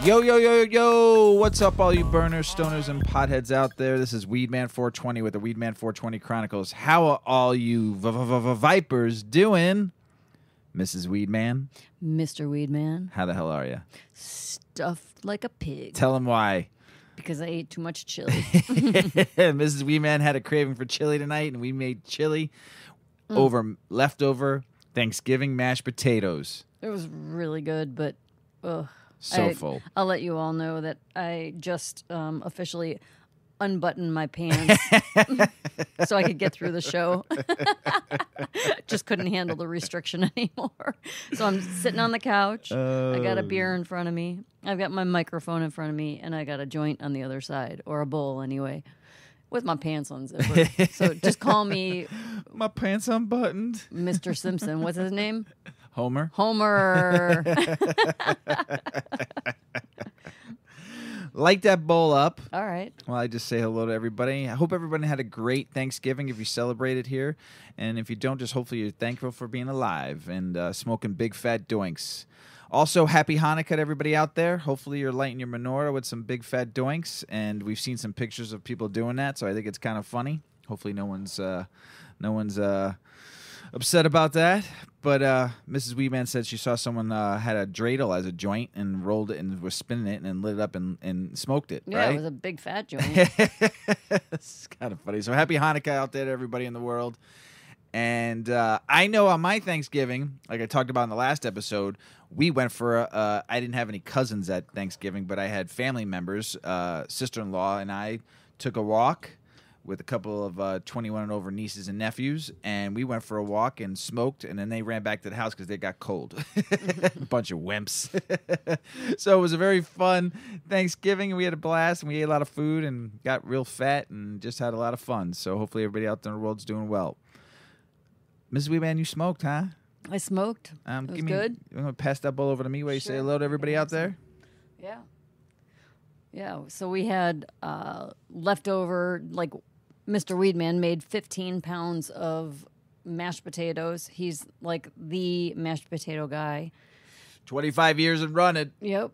Yo, yo, yo, yo, what's up, all you burners, stoners, and potheads out there? This is Weedman420 with the Weedman420 Chronicles. How are all you vipers doing? Mrs. Weedman? Mr. Weedman. How the hell are you? Stuffed like a pig. Tell him why. Because I ate too much chili. Mrs. Weedman had a craving for chili tonight, and we made chili over leftover Thanksgiving mashed potatoes. It was really good, but Full. I'll let you all know that I just officially unbuttoned my pants so I could get through the show. Just couldn't handle the restriction anymore. So I'm sitting on the couch. I got a beer in front of me. I've got my microphone in front of me, and I got a joint on the other side, or a bowl anyway, with my pants unzipped. So just call me My pants unbuttoned. Mr. Simpson. What's his name? Homer. Light that bowl up. All right. Well, I just say hello to everybody. I hope everybody had a great Thanksgiving if you celebrated here. And if you don't, just hopefully you're thankful for being alive and smoking big fat doinks. Also, happy Hanukkah to everybody out there. Hopefully you're lighting your menorah with some big fat doinks. And we've seen some pictures of people doing that, so I think it's kind of funny. Hopefully no one's upset about that. But Mrs. Weedman said she saw someone had a dreidel as a joint and rolled it and was spinning it and then lit it up and smoked it. Yeah, right? it was a big fat joint. It's kind of funny. So happy Hanukkah out there to everybody in the world. And I know on my Thanksgiving, like I talked about in the last episode, we went for I didn't have any cousins at Thanksgiving, but I had family members, sister-in-law, and I took a walk with a couple of 21 and over nieces and nephews, and we went for a walk and smoked, and then they ran back to the house because they got cold. Bunch of wimps. So it was a very fun Thanksgiving, and we had a blast, and we ate a lot of food and got real fat and just had a lot of fun. So hopefully everybody out there in the world's doing well. Mrs. Weedman, you smoked, huh? I smoked. It was good. You want to pass that bowl over to me while you say Sure. hello to everybody out there? Yeah. Yeah. So we had leftover, like Mr. Weedman made 15 pounds of mashed potatoes. He's like the mashed potato guy. 25 years and running. Yep.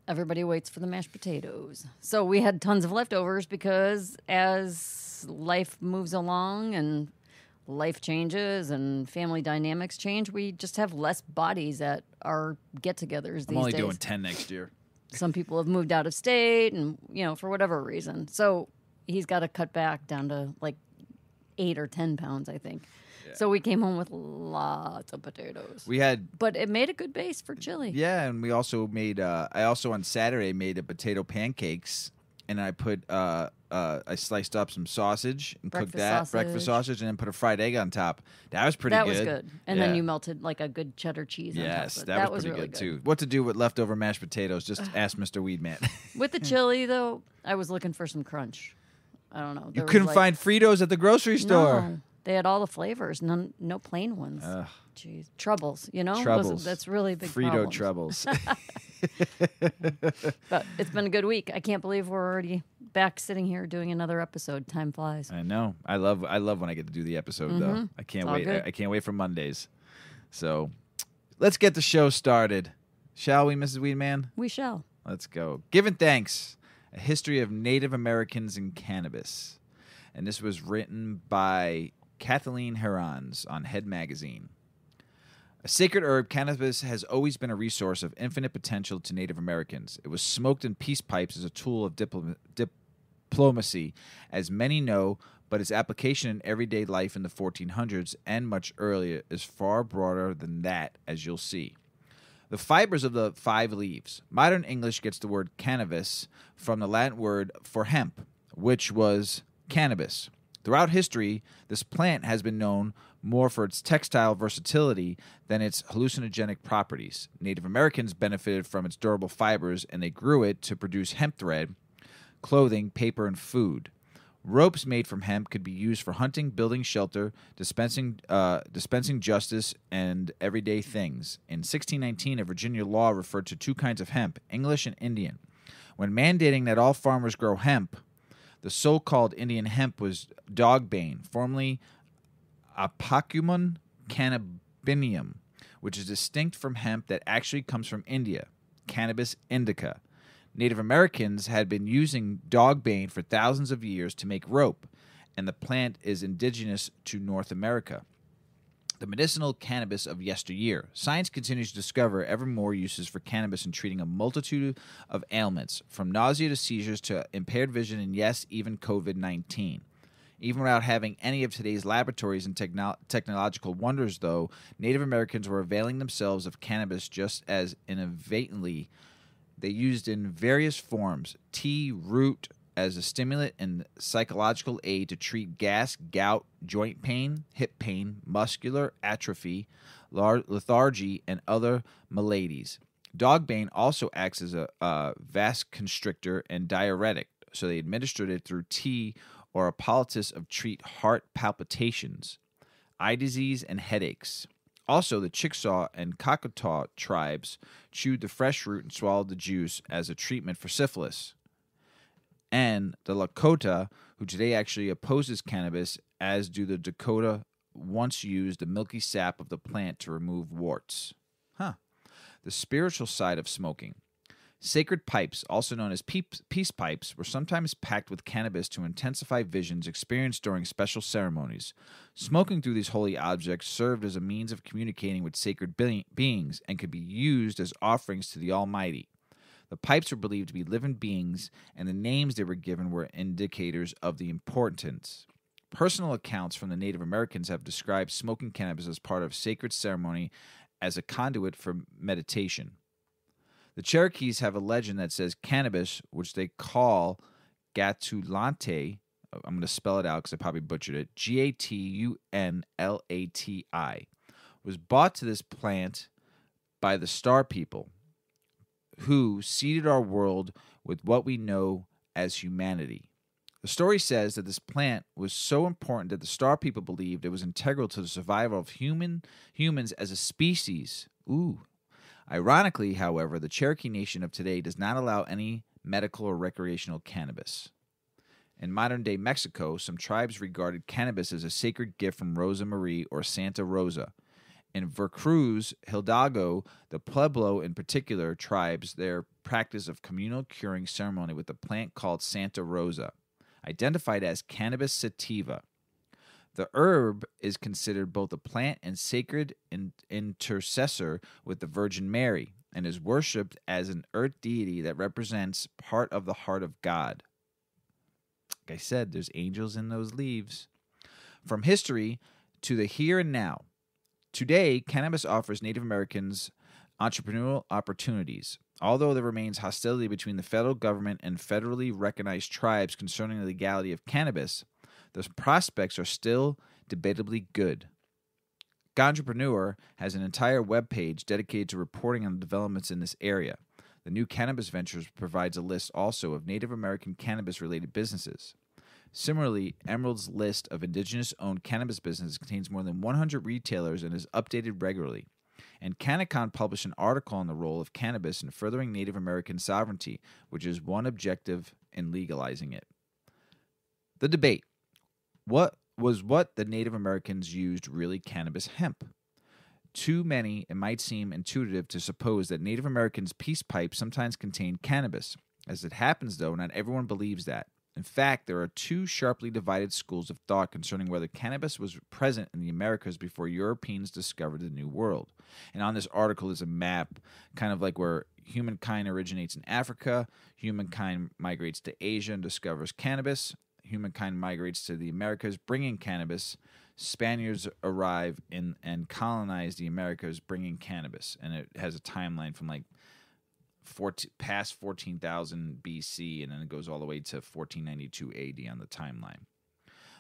Everybody waits for the mashed potatoes. So we had tons of leftovers because as life moves along and life changes and family dynamics change, we just have less bodies at our get-togethers these days. I'm only doing 10 next year. Some people have moved out of state and, for whatever reason. So he's got to cut back down to like 8 or 10 pounds, I think. Yeah. So we came home with lots of potatoes. But it made a good base for chili. Yeah, and we also made, I also on Saturday made a potato pancakes, and I put, I sliced up some sausage and cooked that, breakfast sausage, and then put a fried egg on top. That was pretty good. That was good. And then you melted like a good cheddar cheese on top. Yes, that was pretty good too. What to do with leftover mashed potatoes, just ask Mr. Weedman. With the chili, though, I was looking for some crunch. I don't know. You couldn't find Fritos at the grocery store. No, they had all the flavors, no plain ones. Jeez, troubles, Troubles. That's really big Frito problems. troubles. But it's been a good week. I can't believe we're already back sitting here doing another episode. Time flies. I know. I love when I get to do the episode though. I can't wait. I can't wait for Mondays. So let's get the show started. Shall we, Mrs. Weedman? We shall. Let's go. Giving Thanks, a history of Native Americans and cannabis. And this was written by Kathleen Herons on Head Magazine. A sacred herb, cannabis has always been a resource of infinite potential to Native Americans. It was smoked in peace pipes as a tool of diplomacy, as many know, but its application in everyday life in the 1400s and much earlier is far broader than that, as you'll see. The fibers of the 5 leaves. Modern English gets the word cannabis from the Latin word for hemp, which was cannabis. Throughout history, this plant has been known more for its textile versatility than its hallucinogenic properties. Native Americans benefited from its durable fibers, and they grew it to produce hemp thread, clothing, paper, and food. Ropes made from hemp could be used for hunting, building shelter, dispensing justice, and everyday things. In 1619, a Virginia law referred to 2 kinds of hemp, English and Indian. When mandating that all farmers grow hemp, the so-called Indian hemp was dogbane, formerly Apocumum cannabinium, which is distinct from hemp that actually comes from India, Cannabis indica. Native Americans had been using dogbane for thousands of years to make rope, and the plant is indigenous to North America. The medicinal cannabis of yesteryear. Science continues to discover ever more uses for cannabis in treating a multitude of ailments, from nausea to seizures to impaired vision and, yes, even COVID-19. Even without having any of today's laboratories and technological wonders, though, Native Americans were availing themselves of cannabis just as innovatively. They used in various forms tea root as a stimulant and psychological aid to treat gas, gout, joint pain, hip pain, muscular atrophy, lethargy, and other maladies. Dogbane also acts as a vasoconstrictor and diuretic, so they administered it through tea or a poultice of treat heart palpitations, eye disease, and headaches. Also, the Chickasaw and Choctaw tribes chewed the fresh root and swallowed the juice as a treatment for syphilis. And the Lakota, who today actually opposes cannabis, as do the Dakota, once used the milky sap of the plant to remove warts. The spiritual side of smoking. Sacred pipes, also known as peace pipes, were sometimes packed with cannabis to intensify visions experienced during special ceremonies. Smoking through these holy objects served as a means of communicating with sacred beings and could be used as offerings to the Almighty. The pipes were believed to be living beings, and the names they were given were indicators of the importance. Personal accounts from the Native Americans have described smoking cannabis as part of sacred ceremony as a conduit for meditation. The Cherokees have a legend that says cannabis, which they call Gatulante, I'm going to spell it out because I probably butchered it, Gatunlati, was brought to this plant by the Star People, who seeded our world with what we know as humanity. The story says that this plant was so important that the Star People believed it was integral to the survival of humans as a species. Ironically, however, the Cherokee Nation of today does not allow any medical or recreational cannabis. In modern-day Mexico, some tribes regarded cannabis as a sacred gift from Rosa Marie or Santa Rosa. In Veracruz, Hidalgo, the Pueblo in particular tribes their practice of communal curing ceremony with a plant called Santa Rosa, identified as Cannabis sativa. The herb is considered both a plant and sacred intercessor with the Virgin Mary, and is worshipped as an earth deity that represents part of the heart of God. Like I said, there's angels in those leaves. From history to the here and now. Today, cannabis offers Native Americans entrepreneurial opportunities. Although there remains hostility between the federal government and federally recognized tribes concerning the legality of cannabis, the prospects are still debatably good. Ganjapreneur has an entire webpage dedicated to reporting on the developments in this area. The New Cannabis Ventures provides a list also of Native American cannabis-related businesses. Similarly, Emerald's list of indigenous-owned cannabis businesses contains more than 100 retailers and is updated regularly. And Canacon published an article on the role of cannabis in furthering Native American sovereignty, which is one objective in legalizing it. The debate. What the Native Americans used really cannabis hemp? Too many, it might seem intuitive to suppose that Native Americans' peace pipes sometimes contain cannabis. As it happens, though, not everyone believes that. In fact, there are two sharply divided schools of thought concerning whether cannabis was present in the Americas before Europeans discovered the New World. And on this article is a map, kind of like where humankind originates in Africa, humankind migrates to Asia and discovers cannabis, humankind migrates to the Americas, bringing cannabis. Spaniards arrive and colonize the Americas, bringing cannabis. And it has a timeline from like past 14,000 BC, and then it goes all the way to 1492 AD on the timeline.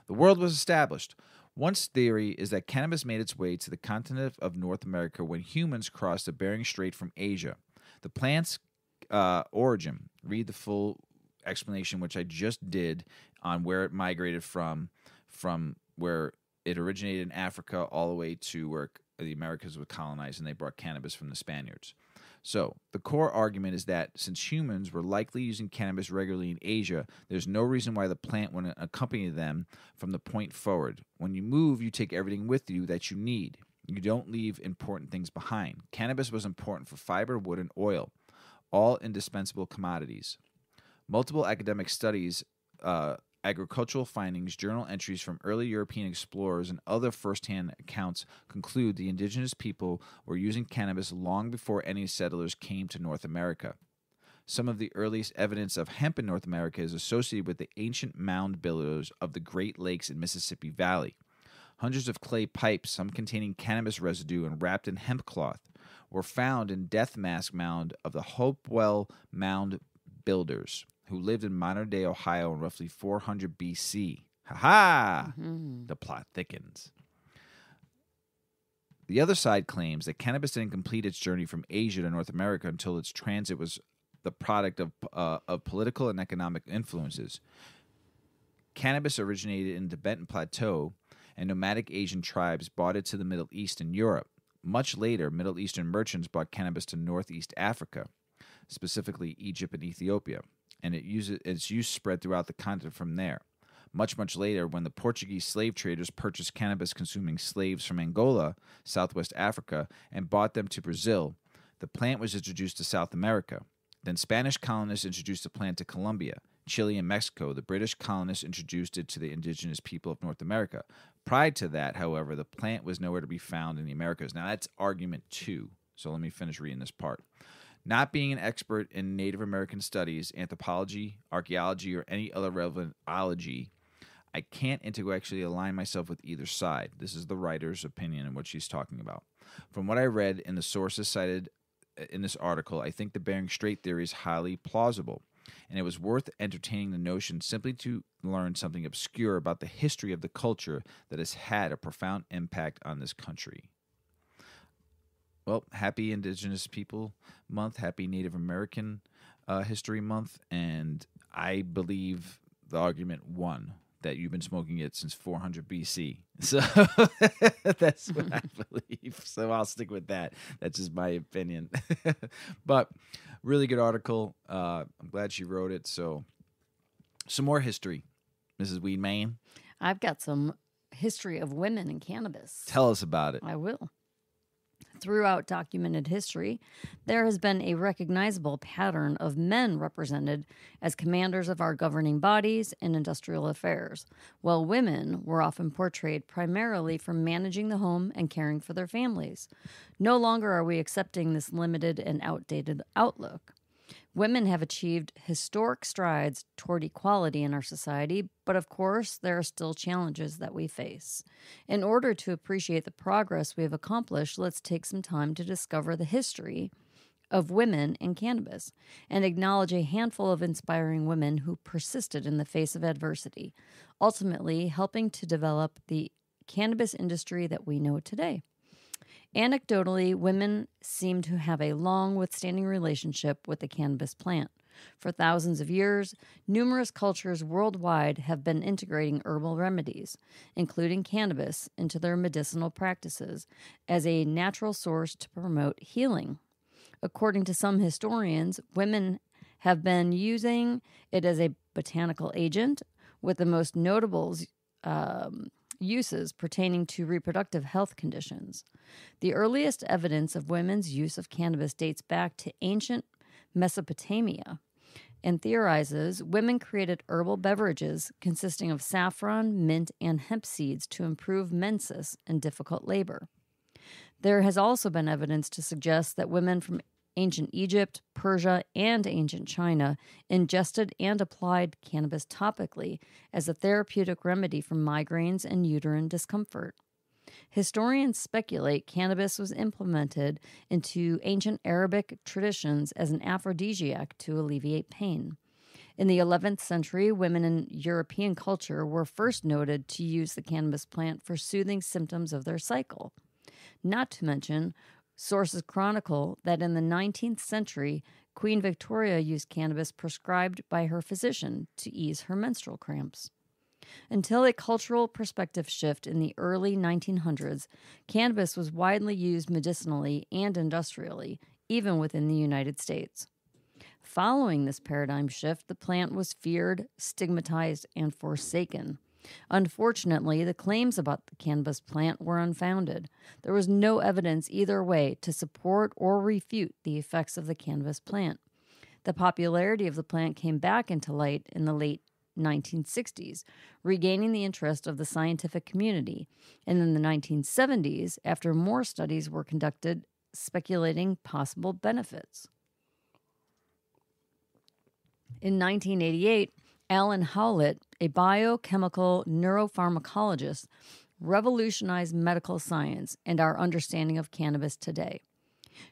The world was established. One theory is that cannabis made its way to the continent of North America when humans crossed the Bering Strait from Asia. The plant's origin, read the full explanation, which I just did, on where it migrated from where it originated in Africa all the way to where the Americas were colonized, and they brought cannabis from the Spaniards. So, the core argument is that since humans were likely using cannabis regularly in Asia, there's no reason why the plant wouldn't accompany them from the point forward. When you move, you take everything with you that you need. You don't leave important things behind. Cannabis was important for fiber, wood, and oil. all indispensable commodities. Multiple academic studies, agricultural findings, journal entries from early European explorers, and other first-hand accounts conclude the indigenous people were using cannabis long before any settlers came to North America. Some of the earliest evidence of hemp in North America is associated with the ancient mound builders of the Great Lakes and Mississippi Valley. Hundreds of clay pipes, some containing cannabis residue and wrapped in hemp cloth, were found in Death Mask Mound of the Hopewell Mound builders, who lived in modern-day Ohio in roughly 400 BC. Ha-ha! The plot thickens. The other side claims that cannabis didn't complete its journey from Asia to North America until its transit was the product of political and economic influences. Cannabis originated in the Tibetan Plateau, and nomadic Asian tribes brought it to the Middle East and Europe. Much later, Middle Eastern merchants brought cannabis to Northeast Africa, specifically Egypt and Ethiopia, and its use spread throughout the continent from there. Much later, when the Portuguese slave traders purchased cannabis-consuming slaves from Angola, Southwest Africa, and brought them to Brazil, the plant was introduced to South America. Then Spanish colonists introduced the plant to Colombia, Chile, and Mexico. The British colonists introduced it to the indigenous people of North America. Prior to that, however, the plant was nowhere to be found in the Americas. Now, that's argument 2, so let me finish reading this part. Not being an expert in Native American studies, anthropology, archaeology, or any other relevant ology, I can't intellectually align myself with either side. This is the writer's opinion and what she's talking about. From what I read in the sources cited in this article, I think the Bering Strait theory is highly plausible, and it was worth entertaining the notion simply to learn something obscure about the history of the culture that has had a profound impact on this country. Well, happy Indigenous People Month, happy Native American History Month, and I believe the argument won, that you've been smoking it since 400 BC. So that's what I believe. So I'll stick with that. That's just my opinion. But really good article. I'm glad she wrote it. So some more history, Mrs. Weedman. I've got some history of women in cannabis. Tell us about it. I will. Throughout documented history, there has been a recognizable pattern of men represented as commanders of our governing bodies in industrial affairs, while women were often portrayed primarily for managing the home and caring for their families. No longer are we accepting this limited and outdated outlook. Women have achieved historic strides toward equality in our society, but of course, there are still challenges that we face. In order to appreciate the progress we have accomplished, let's take some time to discover the history of women in cannabis and acknowledge a handful of inspiring women who persisted in the face of adversity, ultimately helping to develop the cannabis industry that we know today. Anecdotally, women seem to have a long, withstanding relationship with the cannabis plant. For thousands of years, numerous cultures worldwide have been integrating herbal remedies, including cannabis, into their medicinal practices as a natural source to promote healing. According to some historians, women have been using it as a botanical agent, with the most notable uses pertaining to reproductive health conditions. The earliest evidence of women's use of cannabis dates back to ancient Mesopotamia and theorizes women created herbal beverages consisting of saffron, mint, and hemp seeds to improve menses and difficult labor. There has also been evidence to suggest that women from ancient Egypt, Persia, and ancient China ingested and applied cannabis topically as a therapeutic remedy for migraines and uterine discomfort. Historians speculate cannabis was implemented into ancient Arabic traditions as an aphrodisiac to alleviate pain. In the 11th century, women in European culture were first noted to use the cannabis plant for soothing symptoms of their cycle. Not to mention, sources chronicle that in the 19th century, Queen Victoria used cannabis prescribed by her physician to ease her menstrual cramps. Until a cultural perspective shift in the early 1900s, cannabis was widely used medicinally and industrially, even within the United States. Following this paradigm shift, the plant was feared, stigmatized, and forsaken. Unfortunately, the claims about the cannabis plant were unfounded. There was no evidence either way to support or refute the effects of the cannabis plant. The popularity of the plant came back into light in the late 1960s, regaining the interest of the scientific community, and in the 1970s, after more studies were conducted speculating possible benefits. In 1988, Alan Howlett, a biochemical neuropharmacologist, revolutionized medical science and our understanding of cannabis today.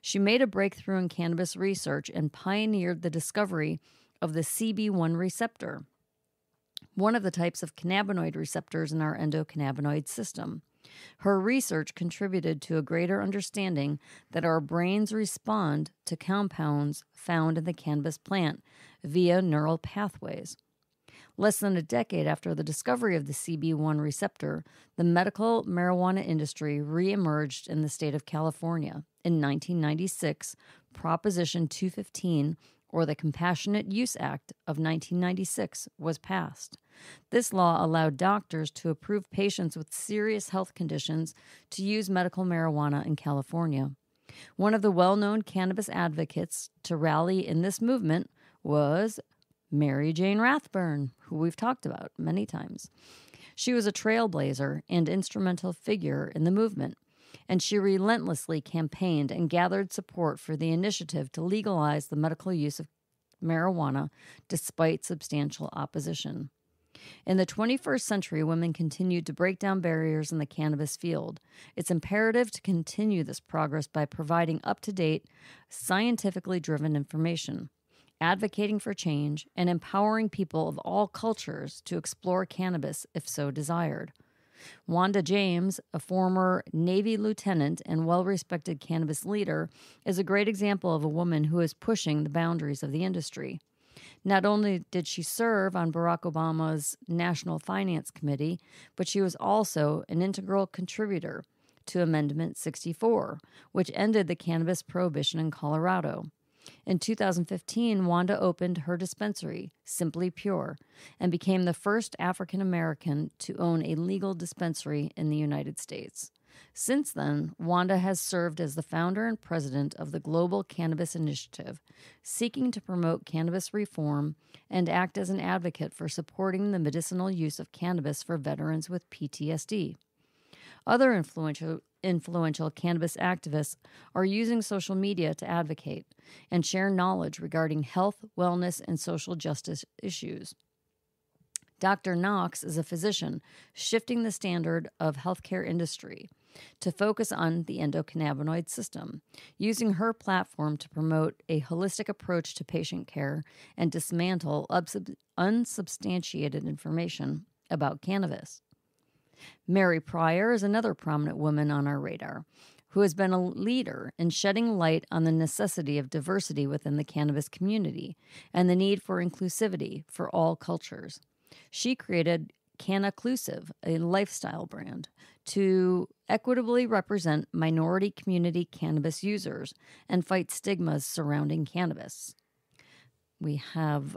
She made a breakthrough in cannabis research and pioneered the discovery of the CB1 receptor, one of the types of cannabinoid receptors in our endocannabinoid system. Her research contributed to a greater understanding that our brains respond to compounds found in the cannabis plant via neural pathways. Less than a decade after the discovery of the CB1 receptor, the medical marijuana industry reemerged in the state of California. In 1996, Proposition 215, or the Compassionate Use Act of 1996, was passed. This law allowed doctors to approve patients with serious health conditions to use medical marijuana in California. One of the well-known cannabis advocates to rally in this movement was Mary Jane Rathburn, who we've talked about many times. She was a trailblazer and instrumental figure in the movement, and she relentlessly campaigned and gathered support for the initiative to legalize the medical use of marijuana despite substantial opposition. In the 21st century, women continued to break down barriers in the cannabis field. It's imperative to continue this progress by providing up-to-date, scientifically driven information, advocating for change, and empowering people of all cultures to explore cannabis if so desired. Wanda James, a former Navy lieutenant and well-respected cannabis leader, is a great example of a woman who is pushing the boundaries of the industry. Not only did she serve on Barack Obama's National Finance Committee, but she was also an integral contributor to Amendment 64, which ended the cannabis prohibition in Colorado. In 2015, Wanda opened her dispensary, Simply Pure, and became the first African American to own a legal dispensary in the United States. Since then, Wanda has served as the founder and president of the Global Cannabis Initiative, seeking to promote cannabis reform and act as an advocate for supporting the medicinal use of cannabis for veterans with PTSD. Other influential cannabis activists are using social media to advocate and share knowledge regarding health, wellness, and social justice issues. Dr. Knox is a physician shifting the standard of healthcare industry to focus on the endocannabinoid system, using her platform to promote a holistic approach to patient care and dismantle unsubstantiated information about cannabis. Mary Pryor is another prominent woman on our radar who has been a leader in shedding light on the necessity of diversity within the cannabis community and the need for inclusivity for all cultures. She created Cannaclusive, a lifestyle brand, to equitably represent minority community cannabis users and fight stigmas surrounding cannabis. We have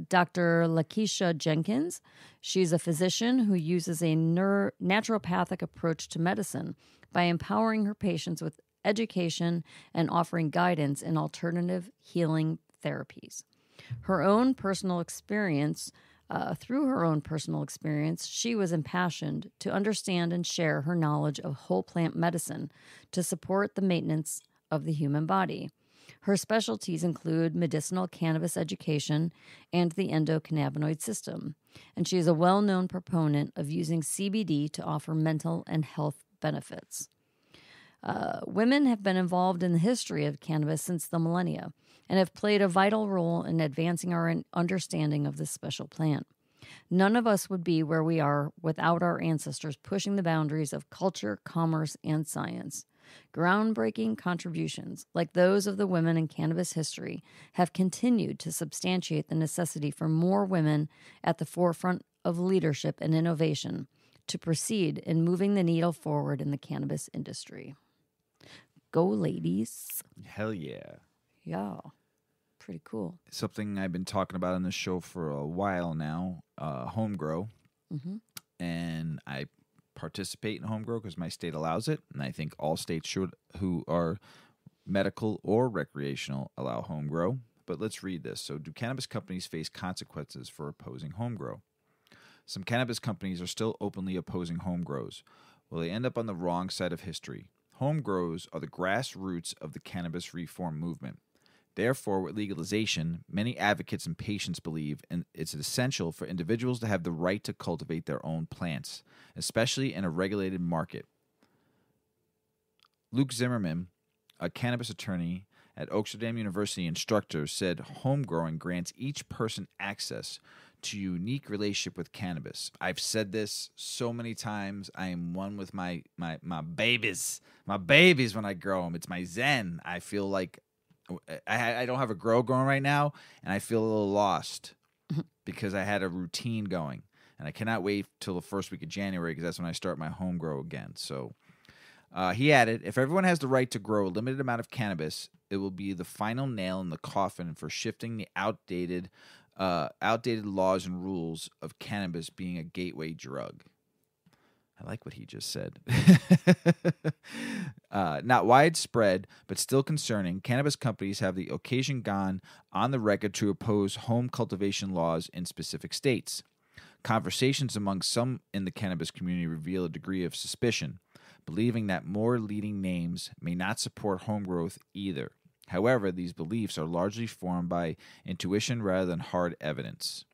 Dr. Lakeisha Jenkins. She's a physician who uses a naturopathic approach to medicine by empowering her patients with education and offering guidance in alternative healing therapies. Through her own personal experience, she was impassioned to understand and share her knowledge of whole plant medicine to support the maintenance of the human body. Her specialties include medicinal cannabis education and the endocannabinoid system, and she is a well-known proponent of using CBD to offer mental and health benefits. Women have been involved in the history of cannabis since the millennia and have played a vital role in advancing our understanding of this special plant. None of us would be where we are without our ancestors pushing the boundaries of culture, commerce, and science. Groundbreaking contributions, like those of the women in cannabis history, have continued to substantiate the necessity for more women at the forefront of leadership and innovation to proceed in moving the needle forward in the cannabis industry. Go, ladies. Hell yeah. Yeah. Pretty cool. Something I've been talking about on the show for a while now, home grow. Mm-hmm. And I participate in home grow because my state allows it. And I think all states should, who are medical or recreational, allow home grow. but let's read this. So, do cannabis companies face consequences for opposing home grow? Some cannabis companies are still openly opposing home grows. Will they end up on the wrong side of history? Home grows are the grassroots of the cannabis reform movement. Therefore, with legalization, many advocates and patients believe it's essential for individuals to have the right to cultivate their own plants, especially in a regulated market. Luke Zimmerman, a cannabis attorney at Oxford University instructor, said home growing grants each person access to a unique relationship with cannabis. I've said this so many times. I am one with my babies. My babies when I grow them. It's my zen. I feel like I don't have a grow going right now, and I feel a little lost because I had a routine going. And I cannot wait till the first week of January because that's when I start my home grow again. So he added, if everyone has the right to grow a limited amount of cannabis, it will be the final nail in the coffin for shifting the outdated laws and rules of cannabis being a gateway drug. I like what he just said. Not widespread, but still concerning, cannabis companies have the occasion gone on the record to oppose home cultivation laws in specific states. Conversations among some in the cannabis community reveal a degree of suspicion, believing that more leading names may not support home growth either. However, these beliefs are largely formed by intuition rather than hard evidence.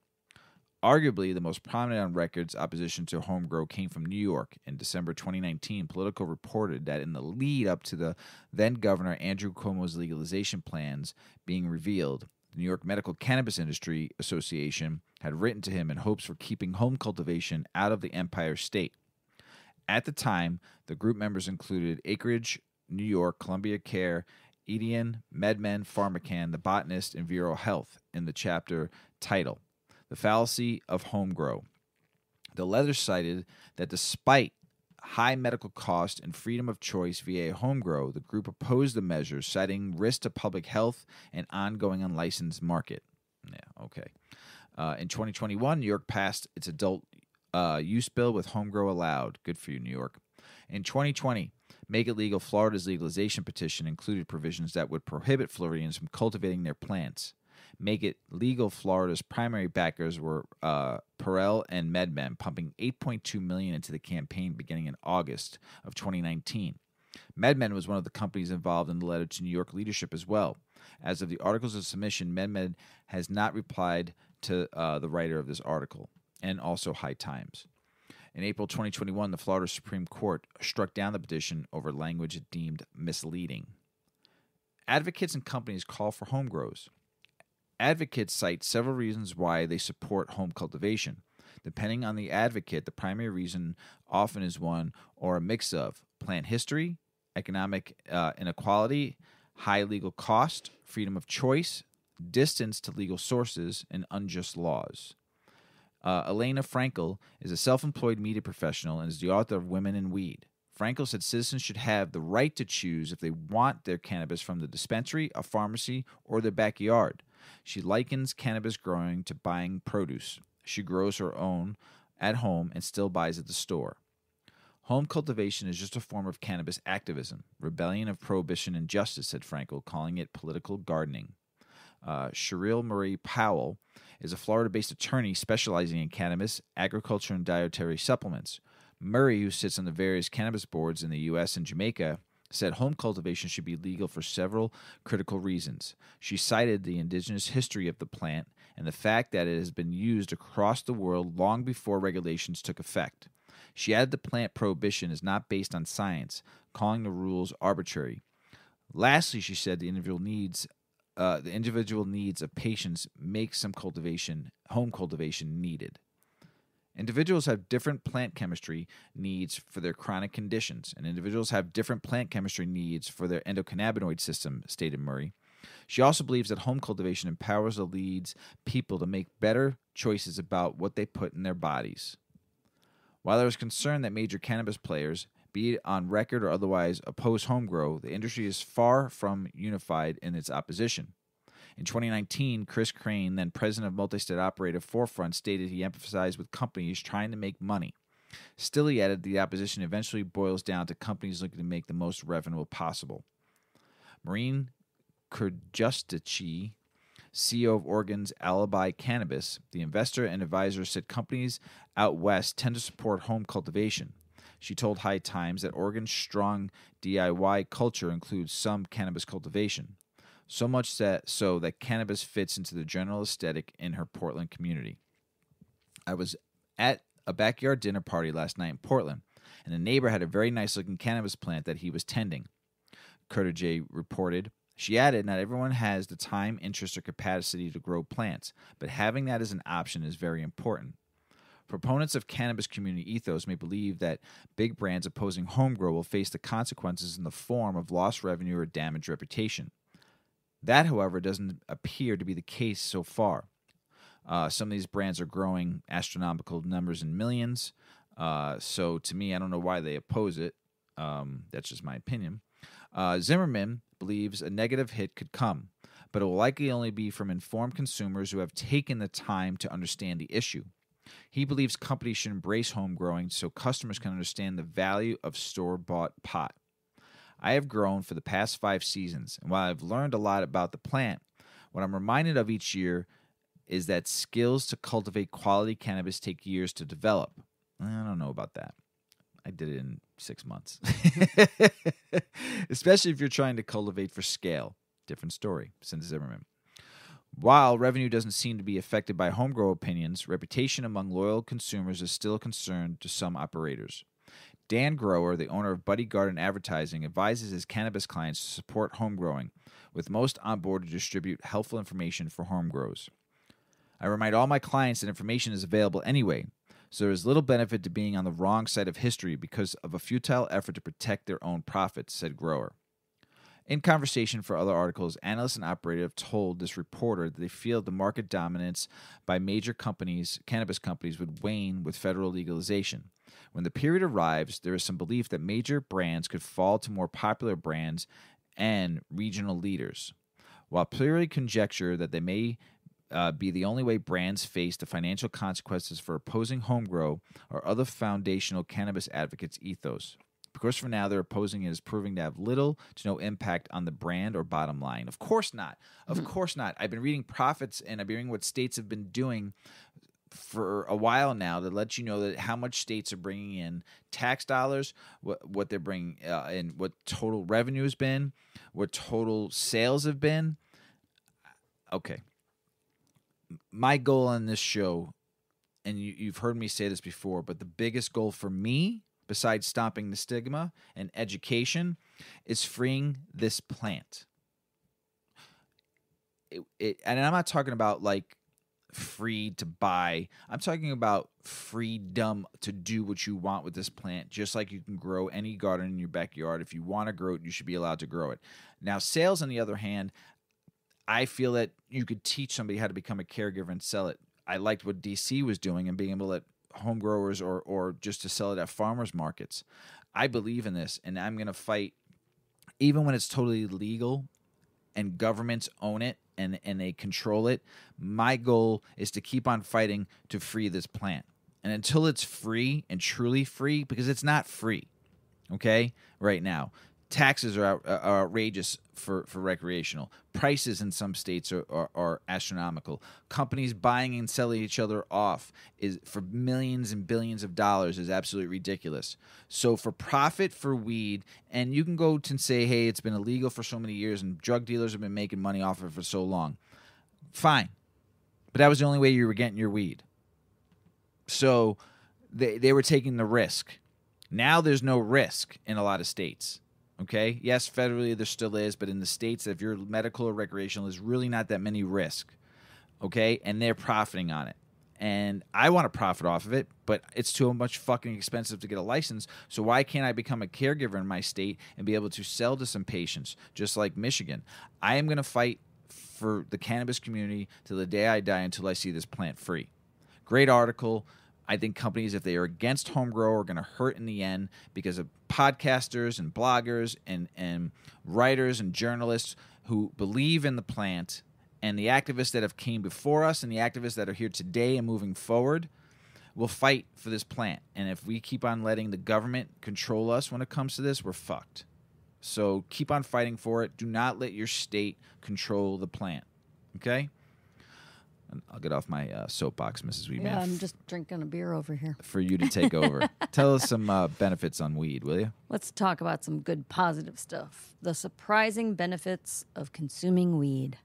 Arguably, the most prominent on record's opposition to home grow came from New York. In December 2019, Politico reported that in the lead up to the then Governor Andrew Cuomo's legalization plans being revealed, the New York Medical Cannabis Industry Association had written to him in hopes for keeping home cultivation out of the Empire State. At the time, the group members included Acreage, New York, Columbia Care, Edian, MedMen, PharmaCann, The Botanist, and Vero Health in the chapter title, The Fallacy of Home Grow. The letter cited that despite high medical cost and freedom of choice via home grow, the group opposed the measures, citing risk to public health and ongoing unlicensed market. Yeah, okay. In 2021, New York passed its adult use bill with home grow allowed. Good for you, New York. In 2020, Make It Legal Florida's legalization petition included provisions that would prohibit Floridians from cultivating their plants. Make It Legal Florida's primary backers were Perel and MedMen, pumping $8.2 million into the campaign beginning in August of 2019. MedMen was one of the companies involved in the letter to New York leadership as well. As of the articles of submission, MedMen has not replied to the writer of this article, and also High Times. In April 2021, the Florida Supreme Court struck down the petition over language it deemed misleading. Advocates and companies call for home grows. Advocates cite several reasons why they support home cultivation. Depending on the advocate, the primary reason often is one or a mix of plant history, economic inequality, high legal cost, freedom of choice, distance to legal sources, and unjust laws. Elena Frankel is a self-employed media professional and is the author of Women in Weed. Frankel said citizens should have the right to choose if they want their cannabis from the dispensary, a pharmacy, or their backyard. She likens cannabis growing to buying produce. She grows her own at home and still buys at the store. Home cultivation is just a form of cannabis activism, rebellion of prohibition and justice, said Frankel, calling it political gardening. Cheryl Marie Powell is a Florida-based attorney specializing in cannabis, agriculture, and dietary supplements. Murray, who sits on the various cannabis boards in the U.S. and Jamaica, said home cultivation should be legal for several critical reasons. She cited the indigenous history of the plant and the fact that it has been used across the world long before regulations took effect. She added the plant prohibition is not based on science, calling the rules arbitrary. Lastly, she said the individual needs of patients make some home cultivation needed. Individuals have different plant chemistry needs for their chronic conditions, and individuals have different plant chemistry needs for their endocannabinoid system, stated Murray. She also believes that home cultivation empowers and leads people to make better choices about what they put in their bodies. While there is concern that major cannabis players, be it on record or otherwise, oppose home grow, the industry is far from unified in its opposition. In 2019, Chris Crane, then president of multi-state operator Forefront, stated he emphasized with companies trying to make money. Still, he added the opposition eventually boils down to companies looking to make the most revenue possible. Maureen Kurjustici CEO of Oregon's Alibi Cannabis, the investor and advisor said companies out west tend to support home cultivation. She told High Times that Oregon's strong DIY culture includes some cannabis cultivation, so much that cannabis fits into the general aesthetic in her Portland community. I was at a backyard dinner party last night in Portland, and a neighbor had a very nice-looking cannabis plant that he was tending, Curtis reported. She added, not everyone has the time, interest, or capacity to grow plants, but having that as an option is very important. Proponents of cannabis community ethos may believe that big brands opposing home grow will face the consequences in the form of lost revenue or damaged reputation. That, however, doesn't appear to be the case so far. Some of these brands are growing astronomical numbers in millions. So to me, I don't know why they oppose it. That's just my opinion. Zimmerman believes a negative hit could come, but it will likely only be from informed consumers who have taken the time to understand the issue. He believes companies should embrace home growing so customers can understand the value of store-bought pot. I have grown for the past 5 seasons, and while I've learned a lot about the plant, what I'm reminded of each year is that skills to cultivate quality cannabis take years to develop. I don't know about that. I did it in 6 months. Especially if you're trying to cultivate for scale. Different story, since Zimmerman. While revenue doesn't seem to be affected by home grow opinions, reputation among loyal consumers is still a concern to some operators. Dan Grower, the owner of Buddy Garden Advertising, advises his cannabis clients to support home growing, with most on board to distribute helpful information for home grows. I remind all my clients that information is available anyway, so there is little benefit to being on the wrong side of history because of a futile effort to protect their own profits, said Grower. In conversation for other articles, analysts and operators have told this reporter that they feel the market dominance by major companies, cannabis companies, would wane with federal legalization. When the period arrives, there is some belief that major brands could fall to more popular brands and regional leaders. While purely conjecture that they may be the only way brands face the financial consequences for opposing home grow or other foundational cannabis advocates' ethos. Because for now, they're opposing it as proving to have little to no impact on the brand or bottom line. Of course not. Of course not. I've been reading profits and I've been reading what states have been doing for a while now that lets you know that how much states are bringing in tax dollars, what they're bringing in, what total revenue has been, what total sales have been. Okay. My goal on this show, and you've heard me say this before, but the biggest goal for me, besides stopping the stigma and education, is freeing this plant. And I'm not talking about like free to buy. I'm talking about freedom to do what you want with this plant, just like you can grow any garden in your backyard. If you want to grow it, you should be allowed to grow it. Now, sales, on the other hand, I feel that you could teach somebody how to become a caregiver and sell it. I liked what DC was doing and being able to let home growers or just to sell it at farmers markets. I believe in this, and I'm going to fight even when it's totally legal and governments own it and they control it. My goal is to keep on fighting to free this plant. And until it's free and truly free, because it's not free, okay, right now. Taxes are outrageous for recreational. Prices in some states are astronomical. Companies buying and selling each other off is for millions and billions of dollars is absolutely ridiculous. So for profit for weed, and you can go and say, hey, it's been illegal for so many years and drug dealers have been making money off of it for so long. Fine. But that was the only way you were getting your weed. So they were taking the risk. Now there's no risk in a lot of states. Okay? Yes, federally there still is, but in the states, if you're medical or recreational, there's really not that many risk. Okay? And they're profiting on it. And I want to profit off of it, but it's too much fucking expensive to get a license. So why can't I become a caregiver in my state and be able to sell to some patients, just like Michigan? I am going to fight for the cannabis community till the day I die until I see this plant free. Great article. I think companies, if they are against home grow, are going to hurt in the end because of podcasters and bloggers and writers and journalists who believe in the plant, and the activists that have came before us and the activists that are here today and moving forward will fight for this plant. And if we keep on letting the government control us when it comes to this, we're fucked. So keep on fighting for it. Do not let your state control the plant. Okay? And I'll get off my soapbox, Mrs. Weedman. Yeah, I'm just drinking a beer over here. For you to take over. Tell us some benefits on weed, will you? Let's talk about some good positive stuff. The surprising benefits of consuming weed.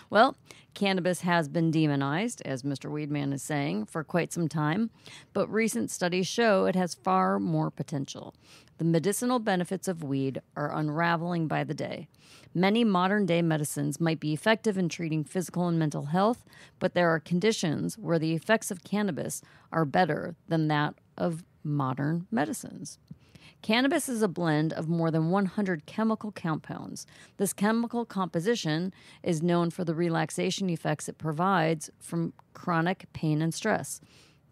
Well, cannabis has been demonized, as Mr. Weedman is saying, for quite some time, but recent studies show it has far more potential. The medicinal benefits of weed are unraveling by the day. Many modern-day medicines might be effective in treating physical and mental health, but there are conditions where the effects of cannabis are better than that of modern medicines. Cannabis is a blend of more than 100 chemical compounds. This chemical composition is known for the relaxation effects it provides from chronic pain and stress.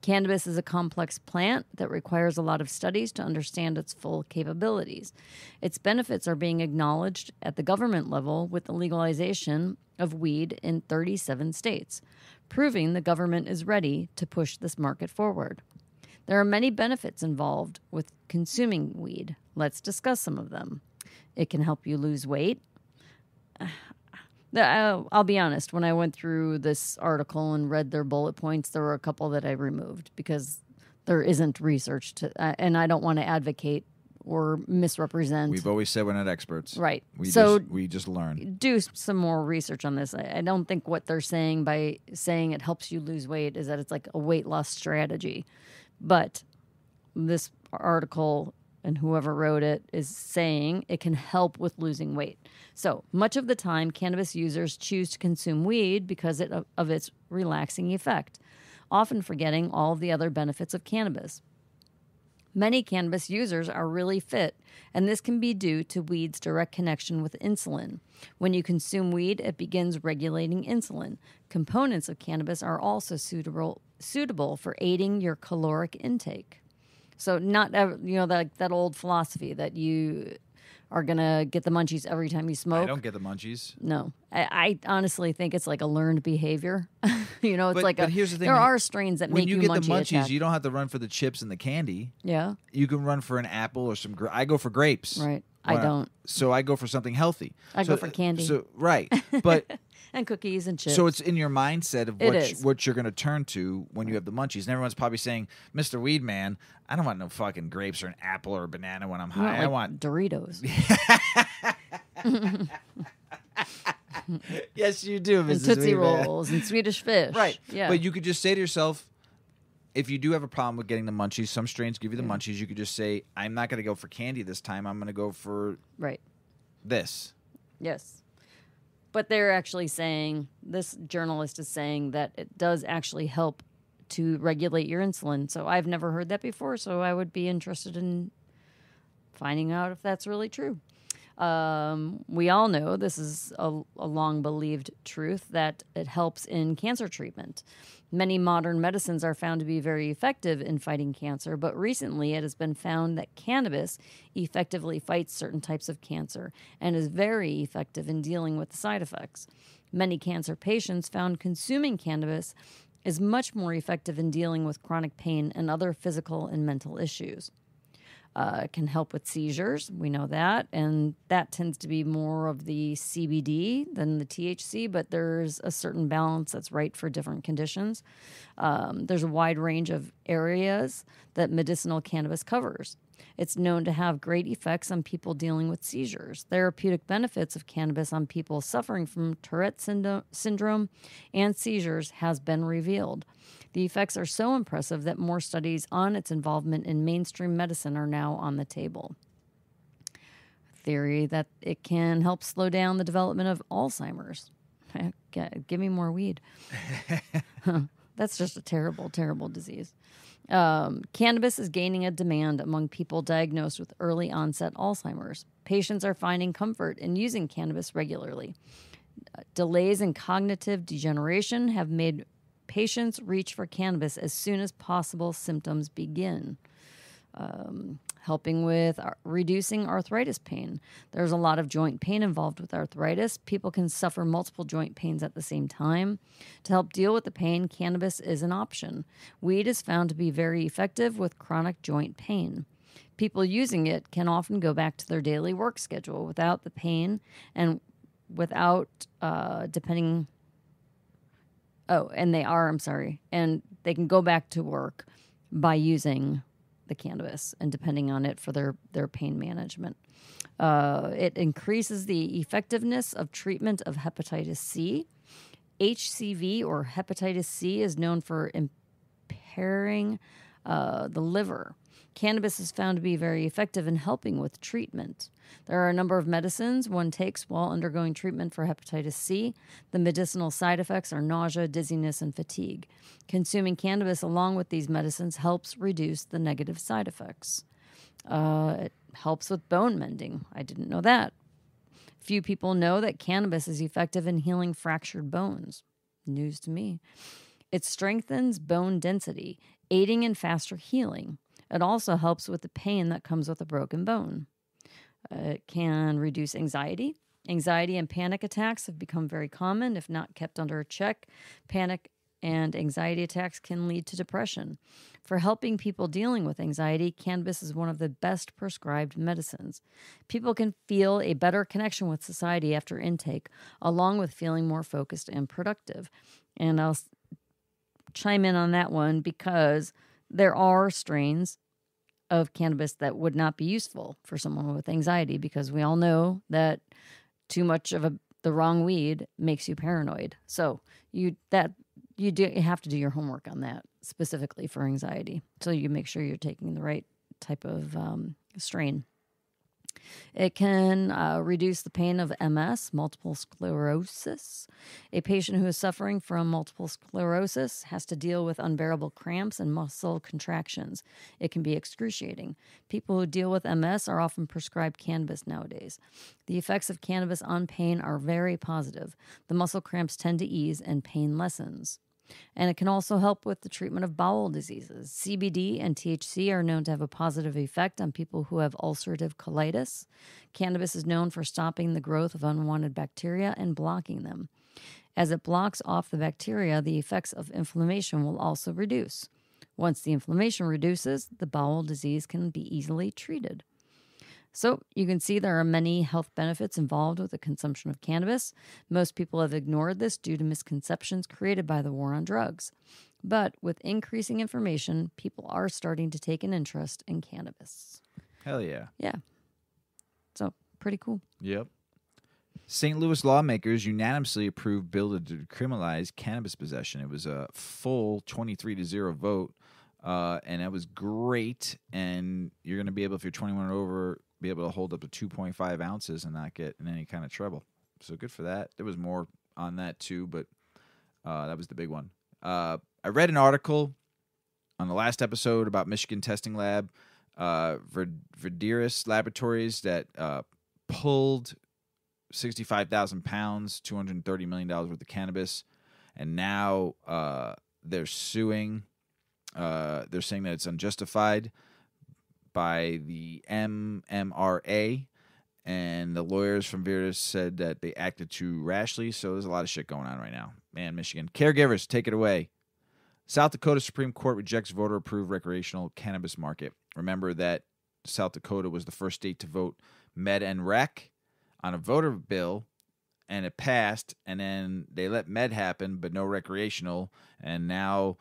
Cannabis is a complex plant that requires a lot of studies to understand its full capabilities. Its benefits are being acknowledged at the government level with the legalization of weed in 37 states, proving the government is ready to push this market forward. There are many benefits involved with consuming weed. Let's discuss some of them. It can help you lose weight. I'll be honest, when I went through this article and read their bullet points, there were a couple that I removed because there isn't research to, and I don't want to advocate or misrepresent. We've always said we're not experts. Right. We just learn. Do some more research on this. I don't think what they're saying by saying it helps you lose weight is that it's like a weight loss strategy. But this article and whoever wrote it is saying it can help with losing weight. So much of the time, cannabis users choose to consume weed because of its relaxing effect, often forgetting all of the other benefits of cannabis. Many cannabis users are really fit, and this can be due to weed's direct connection with insulin. When you consume weed, it begins regulating insulin. Components of cannabis are also suitable for aiding your caloric intake. So not, that old philosophy that you are going to get the munchies every time you smoke. I don't get the munchies. No. I honestly think it's like a learned behavior. But here's the thing. There are strains that make you munchie. When you get the munchies, attack. you don't have to run for the chips and the candy. Yeah. You can run for an apple or some I go for grapes. Right. I don't. So I go for something healthy. I go for candy. So right. But and cookies and chips. so it's in your mindset of what you're going to turn to when you have the munchies. And everyone's probably saying, Mr. Weedman, I don't want no fucking grapes or an apple or a banana when I'm high. I want Doritos. Yes, you do, Mrs. And Tootsie Weedman. Rolls and Swedish Fish. Right. Yeah. But you could just say to yourself, if you do have a problem with getting the munchies, some strains give you the munchies. You could just say, I'm not going to go for candy this time. I'm going to go for this. Yes. But they're actually saying, this journalist is saying that it does actually help to regulate your insulin. So I've never heard that before, so I would be interested in finding out if that's really true. We all know, this is a long-believed truth, that it helps in cancer treatment. Many modern medicines are found to be very effective in fighting cancer, but recently it has been found that cannabis effectively fights certain types of cancer and is very effective in dealing with the side effects. Many cancer patients found consuming cannabis is much more effective in dealing with chronic pain and other physical and mental issues. It can help with seizures, we know that, and that tends to be more of the CBD than the THC, but there's a certain balance that's right for different conditions. There's a wide range of areas that medicinal cannabis covers. It's known to have great effects on people dealing with seizures. Therapeutic benefits of cannabis on people suffering from Tourette syndrome and seizures has been revealed. The effects are so impressive that more studies on its involvement in mainstream medicine are now on the table. Theory that it can help slow down the development of Alzheimer's. Give me more weed. That's just a terrible, terrible disease. Cannabis is gaining a demand among people diagnosed with early onset Alzheimer's. Patients are finding comfort in using cannabis regularly. Delays in cognitive degeneration have made patients reach for cannabis as soon as possible symptoms begin. Helping with reducing arthritis pain. There's a lot of joint pain involved with arthritis. People can suffer multiple joint pains at the same time. To help deal with the pain, cannabis is an option. Weed is found to be very effective with chronic joint pain. People using it can often go back to their daily work schedule without the pain and without depending Oh, and they are, I'm sorry. And they can go back to work by using the cannabis and depending on it for their pain management. It increases the effectiveness of treatment of hepatitis C. HCV, or hepatitis C, is known for impairing the liver. Cannabis is found to be very effective in helping with treatment. There are a number of medicines one takes while undergoing treatment for hepatitis C. The medicinal side effects are nausea, dizziness, and fatigue. Consuming cannabis along with these medicines helps reduce the negative side effects. It helps with bone mending. I didn't know that. Few people know that cannabis is effective in healing fractured bones. News to me. It strengthens bone density, aiding in faster healing. It also helps with the pain that comes with a broken bone. It can reduce anxiety. Anxiety and panic attacks have become very common if not kept under check. Panic and anxiety attacks can lead to depression. For helping people dealing with anxiety, cannabis is one of the best prescribed medicines. People can feel a better connection with society after intake, along with feeling more focused and productive. And I'll chime in on that one because there are strains of cannabis that would not be useful for someone with anxiety, because we all know that too much of the wrong weed makes you paranoid. So you have to do your homework on that specifically for anxiety, so you make sure you're taking the right type of strain. It can reduce the pain of MS, multiple sclerosis. A patient who is suffering from multiple sclerosis has to deal with unbearable cramps and muscle contractions. It can be excruciating. People who deal with MS are often prescribed cannabis nowadays. The effects of cannabis on pain are very positive. The muscle cramps tend to ease and pain lessens. And it can also help with the treatment of bowel diseases. CBD and THC are known to have a positive effect on people who have ulcerative colitis. Cannabis is known for stopping the growth of unwanted bacteria and blocking them. As it blocks off the bacteria, the effects of inflammation will also reduce. Once the inflammation reduces, the bowel disease can be easily treated. So you can see there are many health benefits involved with the consumption of cannabis. Most people have ignored this due to misconceptions created by the war on drugs. But with increasing information, people are starting to take an interest in cannabis. Hell yeah. Yeah. So pretty cool. Yep. St. Louis lawmakers unanimously approved bill to decriminalize cannabis possession. It was a full 23-0 vote, and that was great. And you're going to be able, if you're 21 or over, be able to hold up to 2.5 ounces and not get in any kind of trouble. So good for that. There was more on that too, but that was the big one. I read an article on the last episode about Michigan testing lab, Verderis Laboratories, that pulled 65,000 pounds, $230 million worth of cannabis, and now they're suing. They're saying that it's unjustified by the MMRA, and the lawyers from Verderis said that they acted too rashly. So there's a lot of shit going on right now. Man, Michigan. Caregivers, take it away. South Dakota Supreme Court rejects voter-approved recreational cannabis market. Remember that South Dakota was the first state to vote med and rec on a voter bill, and it passed, and then they let med happen, but no recreational, and now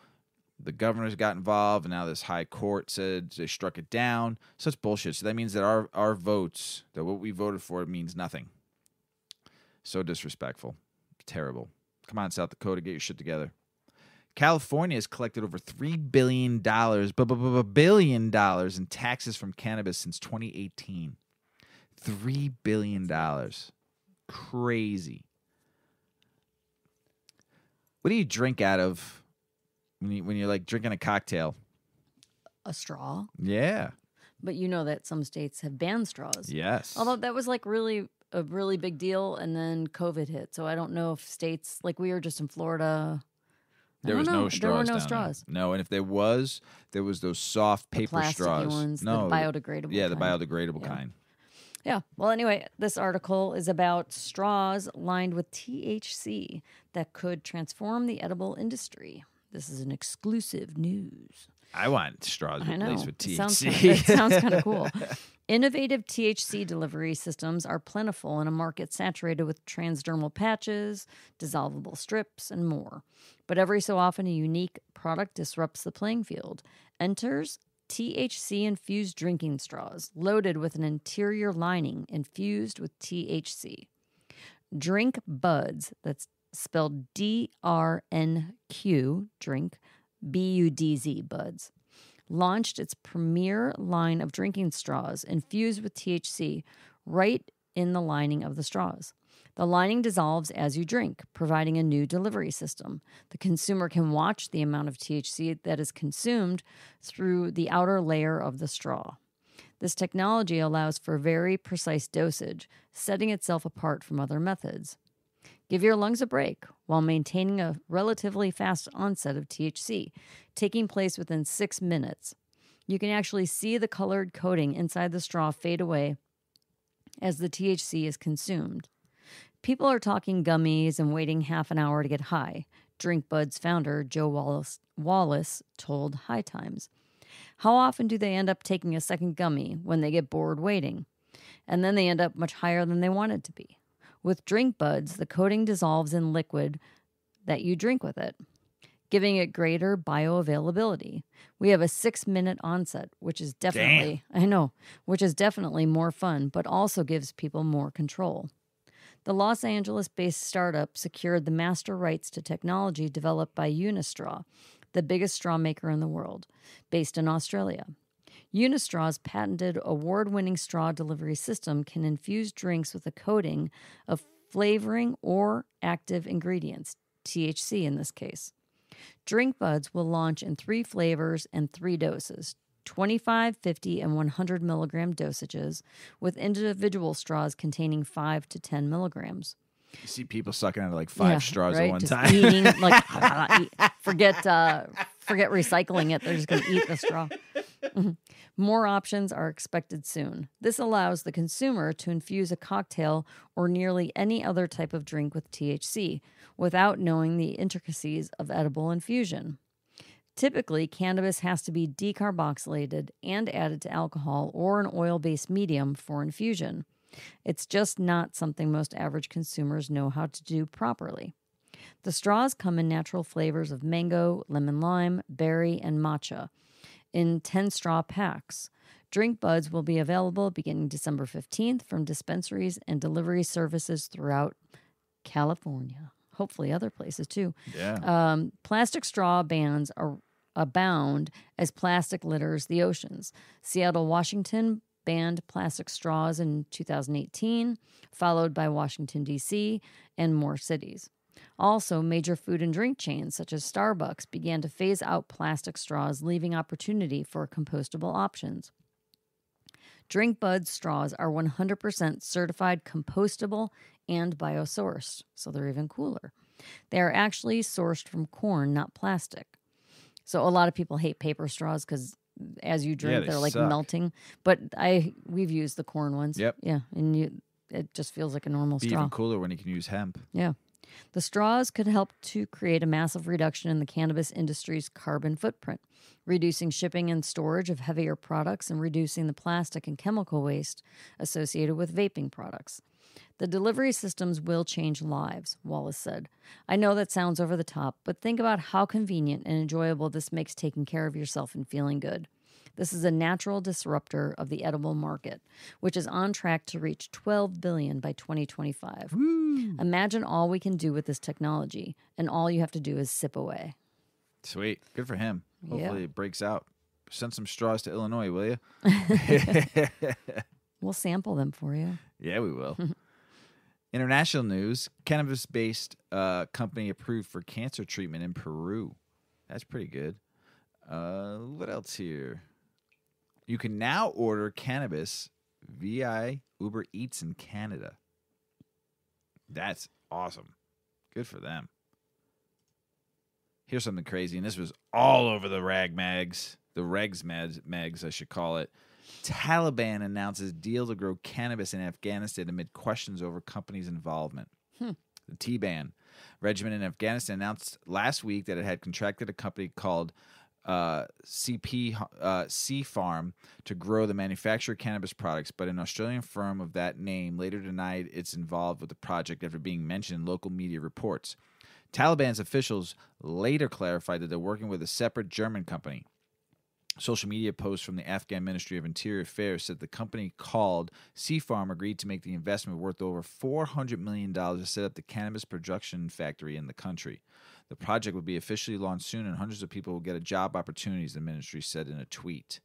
the governors got involved, and now this high court said they struck it down. So it's bullshit. So that means that our votes, that what we voted for, means nothing. So disrespectful. Terrible. Come on, South Dakota, get your shit together. California has collected over $3 billion, billion in taxes from cannabis since 2018. $3 billion. Crazy. What do you drink out of when you're like drinking a cocktail? A straw. Yeah. But you know that some states have banned straws. Yes. Although that was like a really big deal, and then COVID hit. So I don't know if states, like we were just in Florida. There was no straws. There were no down straws. There. No, and if there was those soft paper the straws. Ones, no, the biodegradable. Yeah, kind. the biodegradable kind. Yeah. Well, anyway, this article is about straws lined with THC that could transform the edible industry. This is an exclusive news. I want straws I know. laced with It THC. sounds kind of cool. Innovative THC delivery systems are plentiful in a market saturated with transdermal patches, dissolvable strips, and more. But every so often, a unique product disrupts the playing field. Enters THC-infused drinking straws, loaded with an interior lining infused with THC. Drink Buds, that's spelled DRNQ, drink, BUDZ, Buds, launched its premier line of drinking straws infused with THC right in the lining of the straws. The lining dissolves as you drink, providing a new delivery system. The consumer can watch the amount of THC that is consumed through the outer layer of the straw. This technology allows for very precise dosage, setting itself apart from other methods. Give your lungs a break while maintaining a relatively fast onset of THC, taking place within 6 minutes. You can actually see the colored coating inside the straw fade away as the THC is consumed. People are talking gummies and waiting half an hour to get high, Drink Buds founder Joe Wallace told High Times. How often do they end up taking a second gummy when they get bored waiting? And then they end up much higher than they wanted to be. With Drink Buds, the coating dissolves in liquid that you drink with it, giving it greater bioavailability. We have a 6-minute onset, which is definitely, which is definitely more fun, but also gives people more control. The Los Angeles-based startup secured the master rights to technology developed by Unistraw, the biggest straw maker in the world, based in Australia. Unistraw's patented award-winning straw delivery system can infuse drinks with a coating of flavoring or active ingredients, THC in this case. Drink Buds will launch in 3 flavors and 3 doses, 25, 50, and 100 milligram dosages, with individual straws containing 5 to 10 milligrams. You see people sucking out of like 5 straws at one just time. Eating, like, forget recycling it. They're just going to eat the straw. More options are expected soon. This allows the consumer to infuse a cocktail or nearly any other type of drink with THC without knowing the intricacies of edible infusion. Typically, cannabis has to be decarboxylated and added to alcohol or an oil-based medium for infusion. It's just not something most average consumers know how to do properly. The straws come in natural flavors of mango, lemon lime, berry, and matcha in 10-straw packs. Drink Buds will be available beginning December 15th from dispensaries and delivery services throughout California. Hopefully other places too. Yeah. Plastic straw bans abound as plastic litters the oceans. Seattle, Washington banned plastic straws in 2018, followed by Washington, D.C., and more cities. Also, major food and drink chains such as Starbucks began to phase out plastic straws, leaving opportunity for compostable options. Drink Buds straws are 100% certified compostable and biosourced, so they're even cooler. They are actually sourced from corn, not plastic. So a lot of people hate paper straws because as you drink, they're like suck. melting. But we've used the corn ones. Yep. Yeah, and it just feels like a normal Be straw. even cooler when you can use hemp. Yeah. The straws could help to create a massive reduction in the cannabis industry's carbon footprint, reducing shipping and storage of heavier products and reducing the plastic and chemical waste associated with vaping products. The delivery systems will change lives, Wallace said. I know that sounds over the top, but think about how convenient and enjoyable this makes taking care of yourself and feeling good. This is a natural disruptor of the edible market, which is on track to reach $12 billion by 2025. Woo. Imagine all we can do with this technology, and all you have to do is sip away. Sweet. Good for him. Hopefully Yeah. it breaks out. Send some straws to Illinois, will you? We'll sample them for you. Yeah, we will. International news. Cannabis-based company approved for cancer treatment in Peru. That's pretty good. What else here? You can now order cannabis via Uber Eats in Canada. That's awesome. Good for them. Here's something crazy, and this was all over the regs, I should call it. Taliban announces deal to grow cannabis in Afghanistan amid questions over company's involvement. The T-Ban regiment in Afghanistan announced last week that it had contracted a company called C Farm to grow the manufacture of cannabis products, but an Australian firm of that name later denied it's involved with the project after being mentioned in local media reports. Taliban's officials later clarified that they're working with a separate German company. Social media posts from the Afghan Ministry of Interior Affairs said the company called C Farm agreed to make the investment worth over $400 million to set up the cannabis production factory in the country. The project will be officially launched soon, and hundreds of people will get job opportunities, the ministry said in a tweet.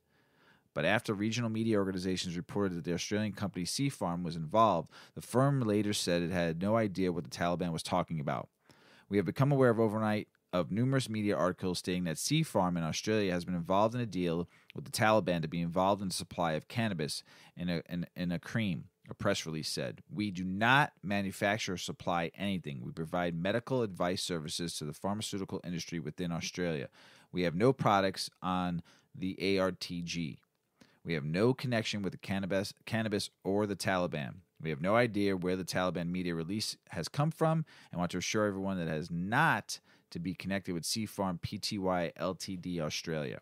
But after regional media organizations reported that the Australian company C Farm was involved, the firm later said it had no idea what the Taliban was talking about. We have become aware of numerous media articles stating that C Farm in Australia has been involved in a deal with the Taliban to be involved in the supply of cannabis in a cream, a press release said. We do not manufacture or supply anything. We provide medical advice services to the pharmaceutical industry within Australia. We have no products on the ARTG. We have no connection with the cannabis or the Taliban. We have no idea where the Taliban media release has come from and want to assure everyone that it has not to be connected with C Farm Pty Ltd Australia.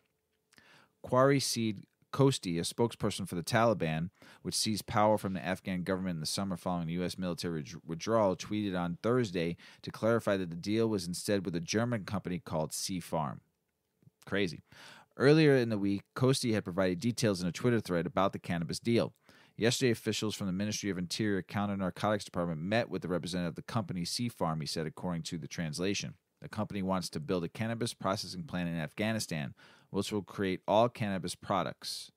Kwari Seed Kosti, a spokesperson for the Taliban, which seized power from the Afghan government in the summer following the U.S. military withdrawal, tweeted on Thursday to clarify that the deal was instead with a German company called C Farm. Crazy. Earlier in the week, Kosti had provided details in a Twitter thread about the cannabis deal. Yesterday, officials from the Ministry of Interior Counter-Narcotics Department met with the representative of the company C Farm, he said, according to the translation. The company wants to build a cannabis processing plant in Afghanistan, which will create all cannabis products.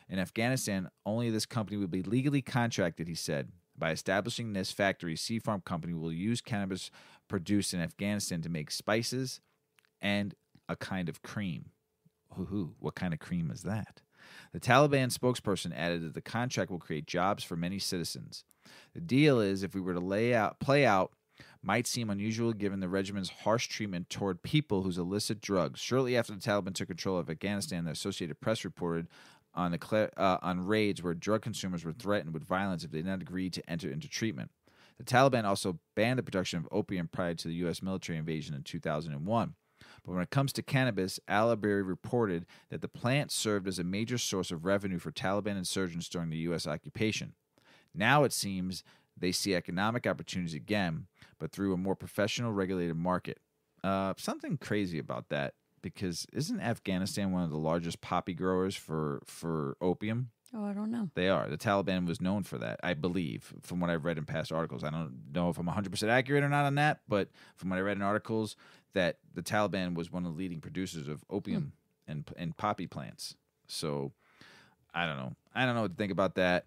In Afghanistan, only this company will be legally contracted, he said. By establishing this factory, C Farm Company will use cannabis produced in Afghanistan to make spices and a kind of cream. What kind of cream is that? The Taliban spokesperson added that the contract will create jobs for many citizens. The deal is, if we were to play out, might seem unusual given the regime's harsh treatment toward people who illicit drugs. Shortly after the Taliban took control of Afghanistan, the Associated Press reported on raids where drug consumers were threatened with violence if they did not agree to enter into treatment. The Taliban also banned the production of opium prior to the U.S. military invasion in 2001. But when it comes to cannabis, Al-Abari reported that the plant served as a major source of revenue for Taliban insurgents during the U.S. occupation. Now it seems they see economic opportunities again, but through a more professional, regulated market. Something crazy about that, because isn't Afghanistan one of the largest poppy growers for opium? Oh, I don't know. They are. The Taliban was known for that, I believe, from what I've read in past articles. I don't know if I'm 100% accurate or not on that, but from what I read in articles, that the Taliban was one of the leading producers of opium and poppy plants. So, I don't know. I don't know what to think about that.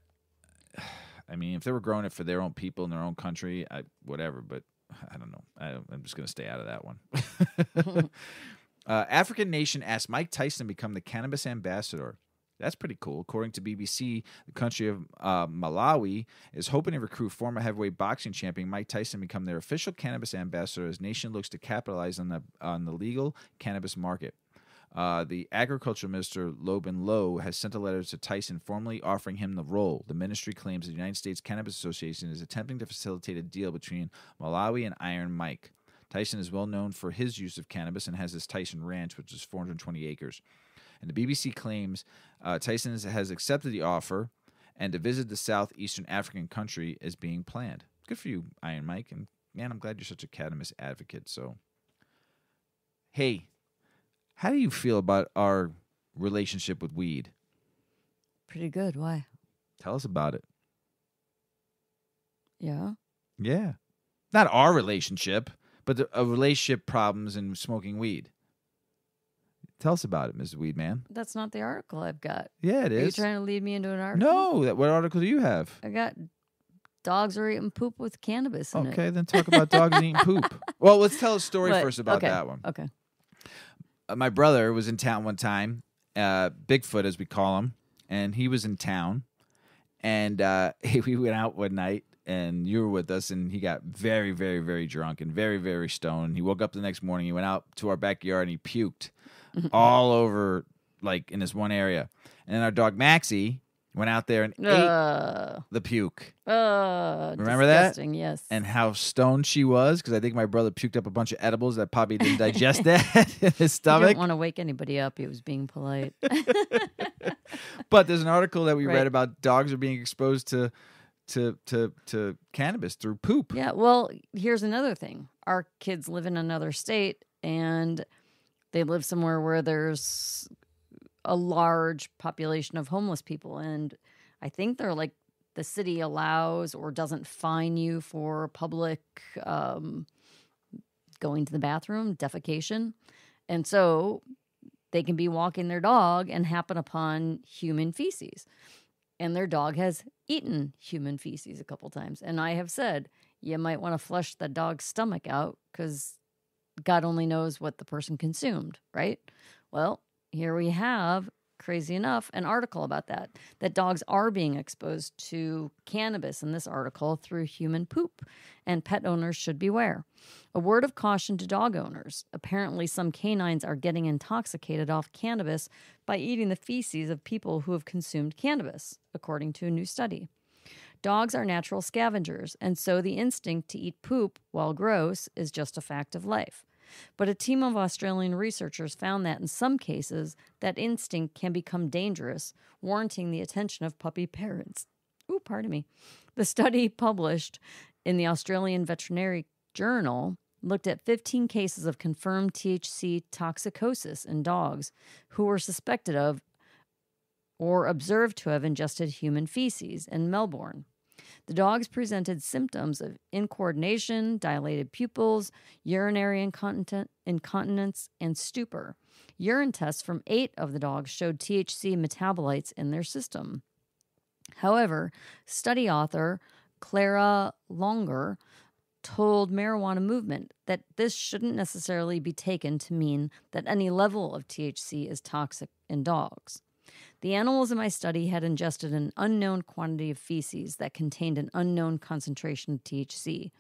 I mean, if they were growing it for their own people in their own country, whatever, but I don't know. I'm just going to stay out of that one. African nation asked Mike Tyson to become the cannabis ambassador. That's pretty cool. According to BBC, the country of Malawi is hoping to recruit former heavyweight boxing champion Mike Tyson to become their official cannabis ambassador as the nation looks to capitalize on the legal cannabis market. The agriculture minister, Lobin Lowe, has sent a letter to Tyson formally offering him the role. The ministry claims the United States Cannabis Association is attempting to facilitate a deal between Malawi and Iron Mike. Tyson is well known for his use of cannabis and has his Tyson Ranch, which is 420 acres. And the BBC claims Tyson has accepted the offer, and to visit the southeastern African country is being planned. Good for you, Iron Mike. And man, I'm glad you're such a cannabis advocate. So, hey, how do you feel about our relationship with weed? Pretty good. Why? Tell us about it. Yeah. Yeah. Not our relationship, but a relationship problems in smoking weed. Tell us about it, Mrs. Weedman. That's not the article I've got. Yeah, it is. Are you trying to lead me into an article? No. What article do you have? I got dogs are eating poop with cannabis in it. Okay, then talk about dogs eating poop. Well, let's tell a story first about that one. Okay. My brother was in town one time, Bigfoot as we call him, and he was in town, and we went out one night, and you were with us, and he got very, very, very drunk and very, very stoned. He woke up the next morning, he went out to our backyard, and he puked all over, like, in this one area. And then our dog, Maxie, Went out there and ate the puke. Remember disgusting, that? Yes. And how stoned she was, because I think my brother puked up a bunch of edibles that Poppy didn't digest that in his He stomach. didn't want to wake anybody up. He was being polite. But there's an article that we Right. read about dogs are being exposed to cannabis through poop. Yeah, well, here's another thing. Our kids live in another state, and they live somewhere where there's a large population of homeless people. And I think they're like the city allows or doesn't fine you for public going to the bathroom, defecation. And so they can be walking their dog and happen upon human feces. And their dog has eaten human feces a couple times. And I have said, you might want to flush the dog's stomach out because God only knows what the person consumed, right? Well, here we have, crazy enough, an article about that dogs are being exposed to cannabis in this article through human poop, and pet owners should beware. A word of caution to dog owners. Apparently, some canines are getting intoxicated off cannabis by eating the feces of people who have consumed cannabis, according to a new study. Dogs are natural scavengers, and so the instinct to eat poop, while gross, is just a fact of life. But a team of Australian researchers found that in some cases, that instinct can become dangerous, warranting the attention of puppy parents. Ooh, pardon me. The study published in the Australian Veterinary Journal looked at 15 cases of confirmed THC toxicosis in dogs who were suspected of or observed to have ingested human feces in Melbourne. The dogs presented symptoms of incoordination, dilated pupils, urinary incontinence, and stupor. Urine tests from 8 of the dogs showed THC metabolites in their system. However, study author Clara Longer told Marijuana Movement that this shouldn't necessarily be taken to mean that any level of THC is toxic in dogs. The animals in my study had ingested an unknown quantity of feces that contained an unknown concentration of THC,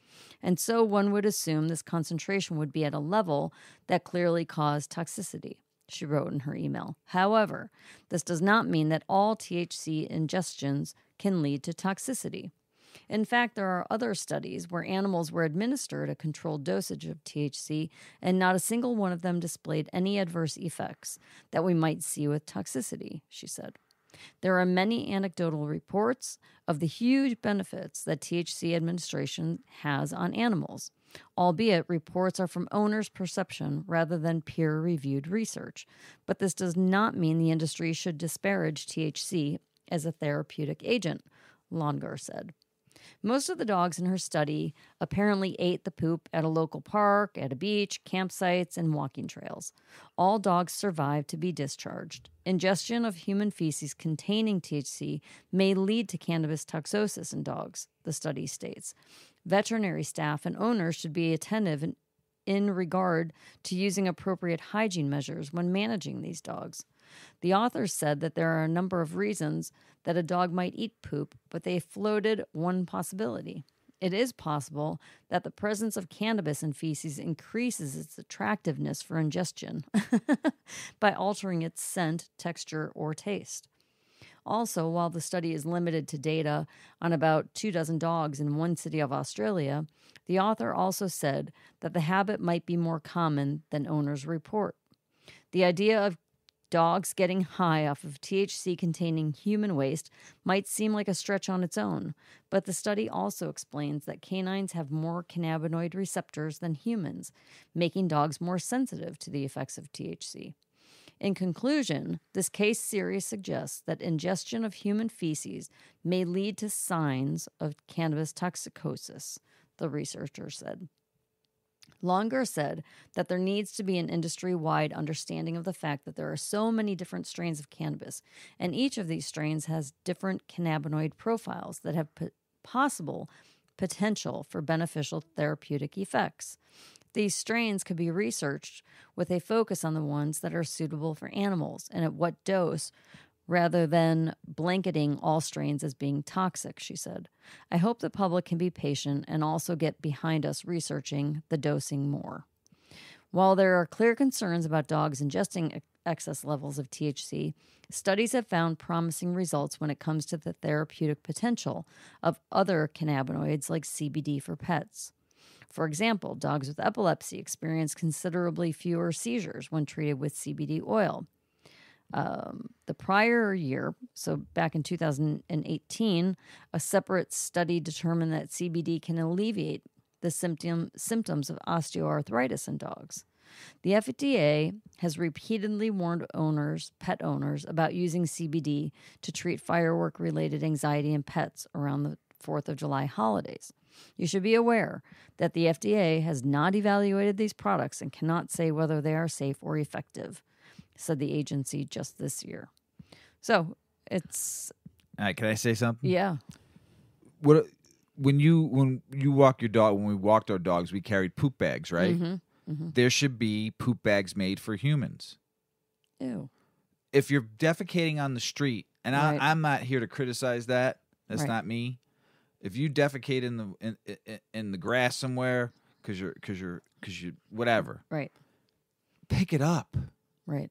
and so one would assume this concentration would be at a level that clearly caused toxicity, she wrote in her email. However, this does not mean that all THC ingestions can lead to toxicity. In fact, there are other studies where animals were administered a controlled dosage of THC, and not a single one of them displayed any adverse effects that we might see with toxicity, she said. There are many anecdotal reports of the huge benefits that THC administration has on animals, albeit reports are from owners' perception rather than peer-reviewed research. But this does not mean the industry should disparage THC as a therapeutic agent, Longer said. Most of the dogs in her study apparently ate the poop at a local park, at a beach, campsites, and walking trails. All dogs survived to be discharged. Ingestion of human feces containing THC may lead to cannabis toxosis in dogs, the study states. Veterinary staff and owners should be attentive in regard to using appropriate hygiene measures when managing these dogs. The authors said that there are a number of reasons that a dog might eat poop, but they floated one possibility. It is possible that the presence of cannabis in feces increases its attractiveness for ingestion by altering its scent, texture, or taste. Also, while the study is limited to data on about 24 dogs in one city of Australia, the author also said that the habit might be more common than owners report. The idea of dogs getting high off of THC-containing human waste might seem like a stretch on its own, but the study also explains that canines have more cannabinoid receptors than humans, making dogs more sensitive to the effects of THC. In conclusion, this case series suggests that ingestion of human feces may lead to signs of cannabis toxicosis, the researcher said. Longer said that there needs to be an industry-wide understanding of the fact that there are so many different strains of cannabis, and each of these strains has different cannabinoid profiles that have possible potential for beneficial therapeutic effects. These strains could be researched with a focus on the ones that are suitable for animals and at what dose, rather than blanketing all strains as being toxic, she said. I hope the public can be patient and also get behind us researching the dosing more. While there are clear concerns about dogs ingesting excess levels of THC, studies have found promising results when it comes to the therapeutic potential of other cannabinoids like CBD for pets. For example, dogs with epilepsy experience considerably fewer seizures when treated with CBD oil. The prior year, so back in 2018, a separate study determined that CBD can alleviate the symptoms of osteoarthritis in dogs. The FDA has repeatedly warned pet owners, about using CBD to treat firework-related anxiety in pets around the 4th of July holidays. You should be aware that the FDA has not evaluated these products and cannot say whether they are safe or effective, said the agency just this year. So it's... All right, can I say something? Yeah. When you walk your dog, when we walked our dogs, we carried poop bags, right? Mm-hmm. Mm-hmm. There should be poop bags made for humans. Ew. If you're defecating on the street, and Right. I'm not here to criticize that. That's Right. not me. If you defecate in the grass somewhere because you whatever, Right. pick it up. Right.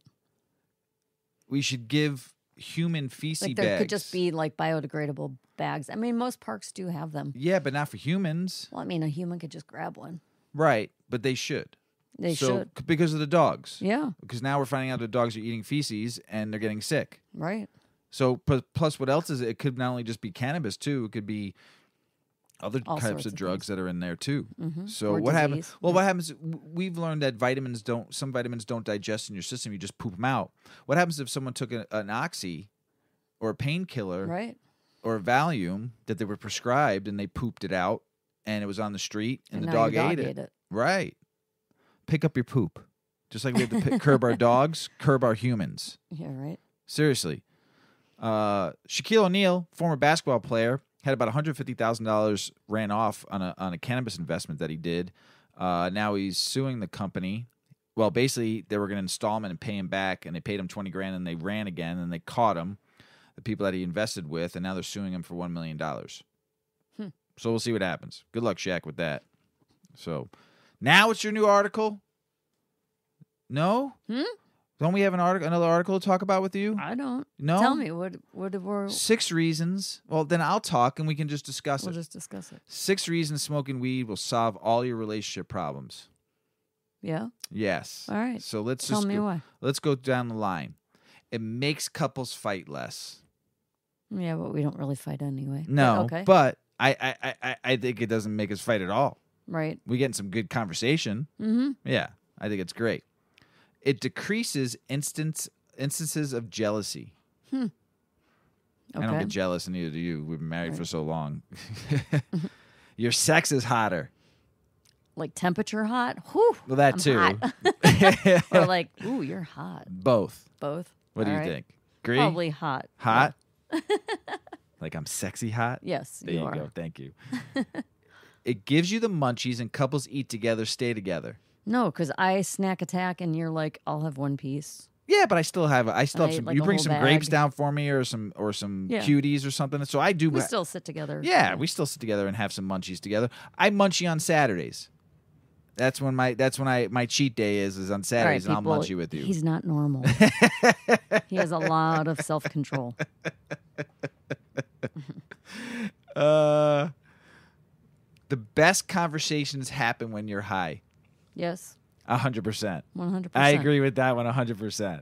We should give human feces Like there bags. could just be like biodegradable bags. I mean, most parks do have them. Yeah, but not for humans. Well, I mean, a human could just grab one. Right, but they should. They should. Because of the dogs. Yeah. Because now we're finding out the dogs are eating feces and they're getting sick. Right. So plus what else is it? It could not only just be cannabis too. It could be other All types sorts of of drugs that are in there too. Mm-hmm. So Or what happens? disease. Well, what happens? We've learned that some vitamins don't digest in your system. You just poop them out. What happens if someone took an oxy or a painkiller Right. or a Valium that they were prescribed and they pooped it out and it was on the street and the now dog, your ate it? Right. Pick up your poop. Just like we have to curb our dogs, curb our humans. Yeah. Right. Seriously. Shaquille O'Neal, former basketball player, had about $150,000 ran off on a cannabis investment that he did. Now he's suing the company. Well, basically, they were going to installment and pay him back, and they paid him $20,000, and they ran again, and they caught him, the people that he invested with, and now they're suing him for $1 million. So we'll see what happens. Good luck, Shaq, with that. So now it's your new article? No? Don't we have another article to talk about with you? I don't. No? Tell me what we're. 6 reasons. Well, then I'll talk and we can just discuss We'll it. just discuss it. 6 reasons smoking weed will solve all your relationship problems. Yeah. Yes. All right. So let's Tell just me why. let's go down the line. It makes couples fight less. Yeah, but we don't really fight anyway. No, Okay. but I think it doesn't make us fight at all. Right. We get in some good conversation. Mm-hmm. Yeah, I think it's great. It decreases instances of jealousy. Okay. I don't get jealous, and neither do you. We've been married for so long. Your sex is hotter. Like temperature hot. Whew, Well, that I'm too. hot. Or like, ooh, you're hot. Both. Both. What do All you right. think? Agree? Probably hot. Hot? Like I'm sexy hot? Yes, There you you are. go. Thank you. It gives you the munchies, and couples eat together, stay together. No, because I snack attack, and you're like, I'll have one piece. Yeah, but I still have I some. ate, like, You a bring whole some grapes bag. down for me, or some Yeah. cuties or something. So I do. We still sit together. Yeah, we still sit together and have some munchies together. I munchy on Saturdays. That's when my cheat day is on All right, Saturdays, and I'll people, munchy with you. He's not normal. He has a lot of self-control. The best conversations happen when you're high. Yes, 100%. 100%. I agree with that one 100%.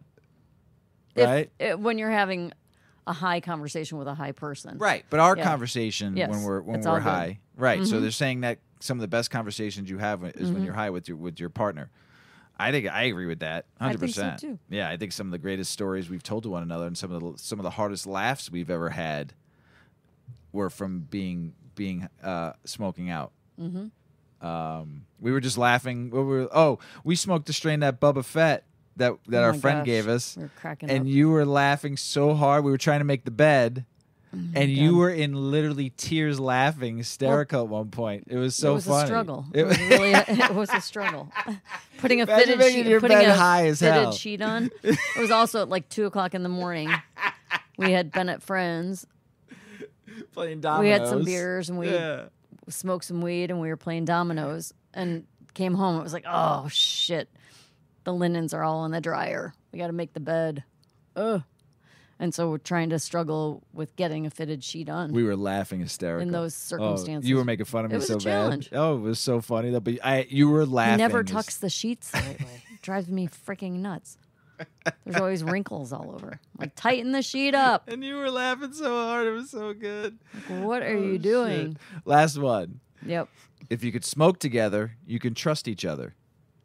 Right? When you're having a high conversation with a high person. Right, but our Yeah. conversation Yes, when we're it's all good. high, right? So Mhm. they're saying that some of the best conversations you have is when you're high with your partner. I think I agree with that 100%. I think so, too. Yeah, I think some of the greatest stories we've told to one another and some of the hardest laughs we've ever had were from being smoking out. We were just laughing. We smoked the strain that Bubba Fett that Oh our my friend gosh. gave us. We were cracking And up. you were laughing so hard. We were trying to make the bed, and you God. were in literally tears, laughing, hysterical at one point. It was so it was funny. a struggle. It was really it was a struggle. Putting a Imagine fitted making sheet, your putting bed a high as fitted hell. sheet on. It was also at like 2:00 in the morning. We had been at friends. Playing dominoes. We had some beers and we Yeah. smoked some weed and we were playing dominoes and came home. It was like, oh shit. the linens are all in the dryer. We got to make the bed. Ugh. And so we're trying to struggle with getting a fitted sheet on We were laughing hysterical in those circumstances. Oh, you were making fun of me It was so a challenge. bad. Oh, it was so funny though. But you were laughing. He never as- tucks the sheets the right way. It drives me freaking nuts. There's always wrinkles all over. Like, tighten the sheet up. And you were laughing so hard. It was so good. Like, what are Oh, you doing? shit. Last one. Yep. If you could smoke together, you can trust each other.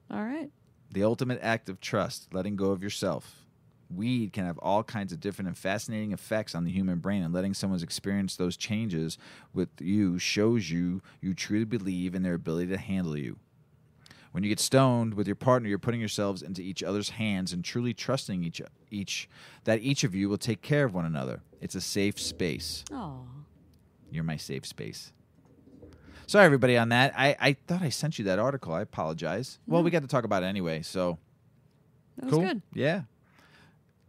All right. The ultimate act of trust, letting go of yourself. Weed can have all kinds of different and fascinating effects on the human brain, and letting someone experience those changes with you shows you truly believe in their ability to handle you. When you get stoned with your partner, you're putting yourselves into each other's hands and truly trusting that each of you will take care of one another. It's a safe space. Oh. You're my safe space. Sorry, everybody, on that. I thought I sent you that article. I apologize. Well, we got to talk about it anyway, so That was cool. good. Yeah.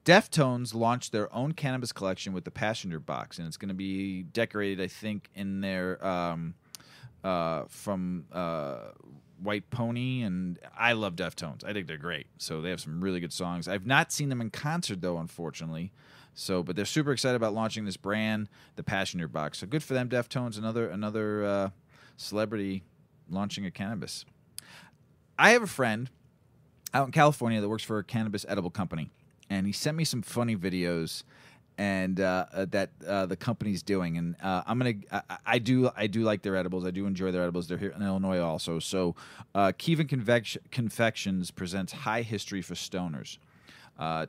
Deftones launched their own cannabis collection with the Passenger Box, and it's going to be decorated, I think, in their from White Pony, and I love Deftones. I think they're great. So they have some really good songs. I've not seen them in concert though, unfortunately. So, but they're super excited about launching this brand, the Passenger Box. So good for them, Deftones. Another celebrity launching a cannabis. I have a friend out in California that works for a cannabis edible company, and he sent me some funny videos and that the company's doing. And I do like their edibles. I do enjoy their edibles. They're here in Illinois also. So Kiva Confections presents High History for Stoners.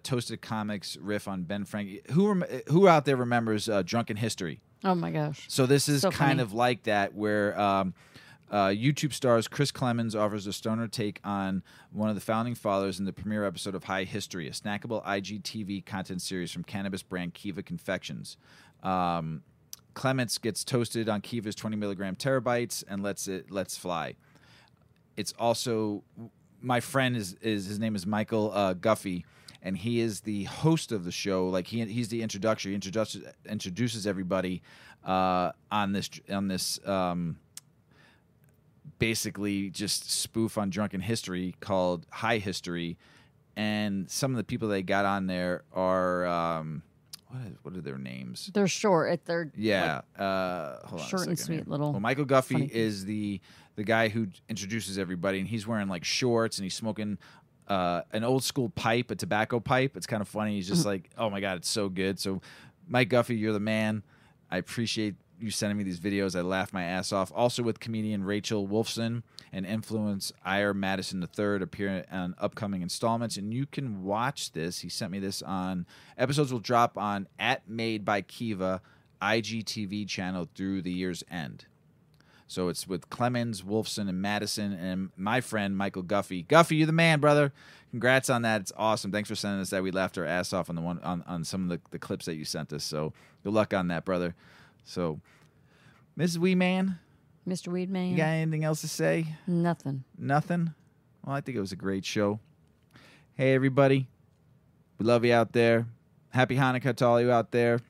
Toasted Comics riff on Ben Frank. Who out there remembers Drunken History? Oh my gosh. So this is So kind funny. of like that, where YouTube stars Chris Clemens offers a stoner take on one of the founding fathers in the premiere episode of High History, a snackable IGTV content series from cannabis brand Kiva Confections. Clements gets toasted on Kiva's 20 milligram terabytes and lets fly. It's also, my friend is his name is Michael Guffey, and he is the host of the show. Like he's the introduction. He introduces everybody on this basically just spoof on Drunken History called High History, and some of the people they got on there are what are their names? They're short. They're Yeah, hold on a short and second sweet here. little Well, Michael Guffey funny is the guy who introduces everybody, and he's wearing like shorts and he's smoking an old school pipe, a tobacco pipe. It's kind of funny. He's just like, oh my god, it's so good. So, Mike Guffey, you're the man. I appreciate you sending me these videos. I laugh my ass off. Also with comedian Rachel Wolfson and influence Ira Madison III appear on upcoming installments. And you can watch this. He sent me this on episodes will drop on @MadeByKiva IGTV channel through the year's end. So it's with Clemens, Wolfson, and Madison, and my friend Michael Guffey. Guffey, you're the man, brother. Congrats on that. It's awesome. Thanks for sending us that. We laughed our ass off on the one on some of the clips that you sent us. So good luck on that, brother. So, Mrs. Wee Man, Mr. Weedman. you got anything else to say? Nothing. Nothing? Well, I think it was a great show. Hey, everybody. We love you out there. Happy Hanukkah to all you out there.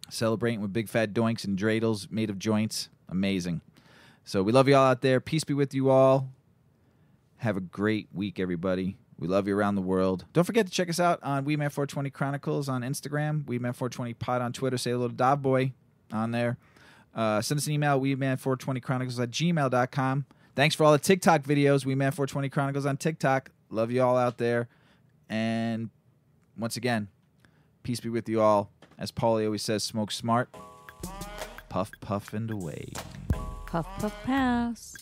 Celebrating with big fat doinks and dreidels made of joints. Amazing. So we love you all out there. Peace be with you all. Have a great week, everybody. We love you around the world. Don't forget to check us out on WeMan420 Chronicles on Instagram, WeMan420 Pod on Twitter. Say hello to Dov Boy on there. Send us an email, WeMan420Chronicles@gmail.com. Thanks for all the TikTok videos, WeMan420 Chronicles on TikTok. Love you all out there. And once again, peace be with you all. As Paulie always says, smoke smart. Puff, puff, and away. Puff, puff, pass.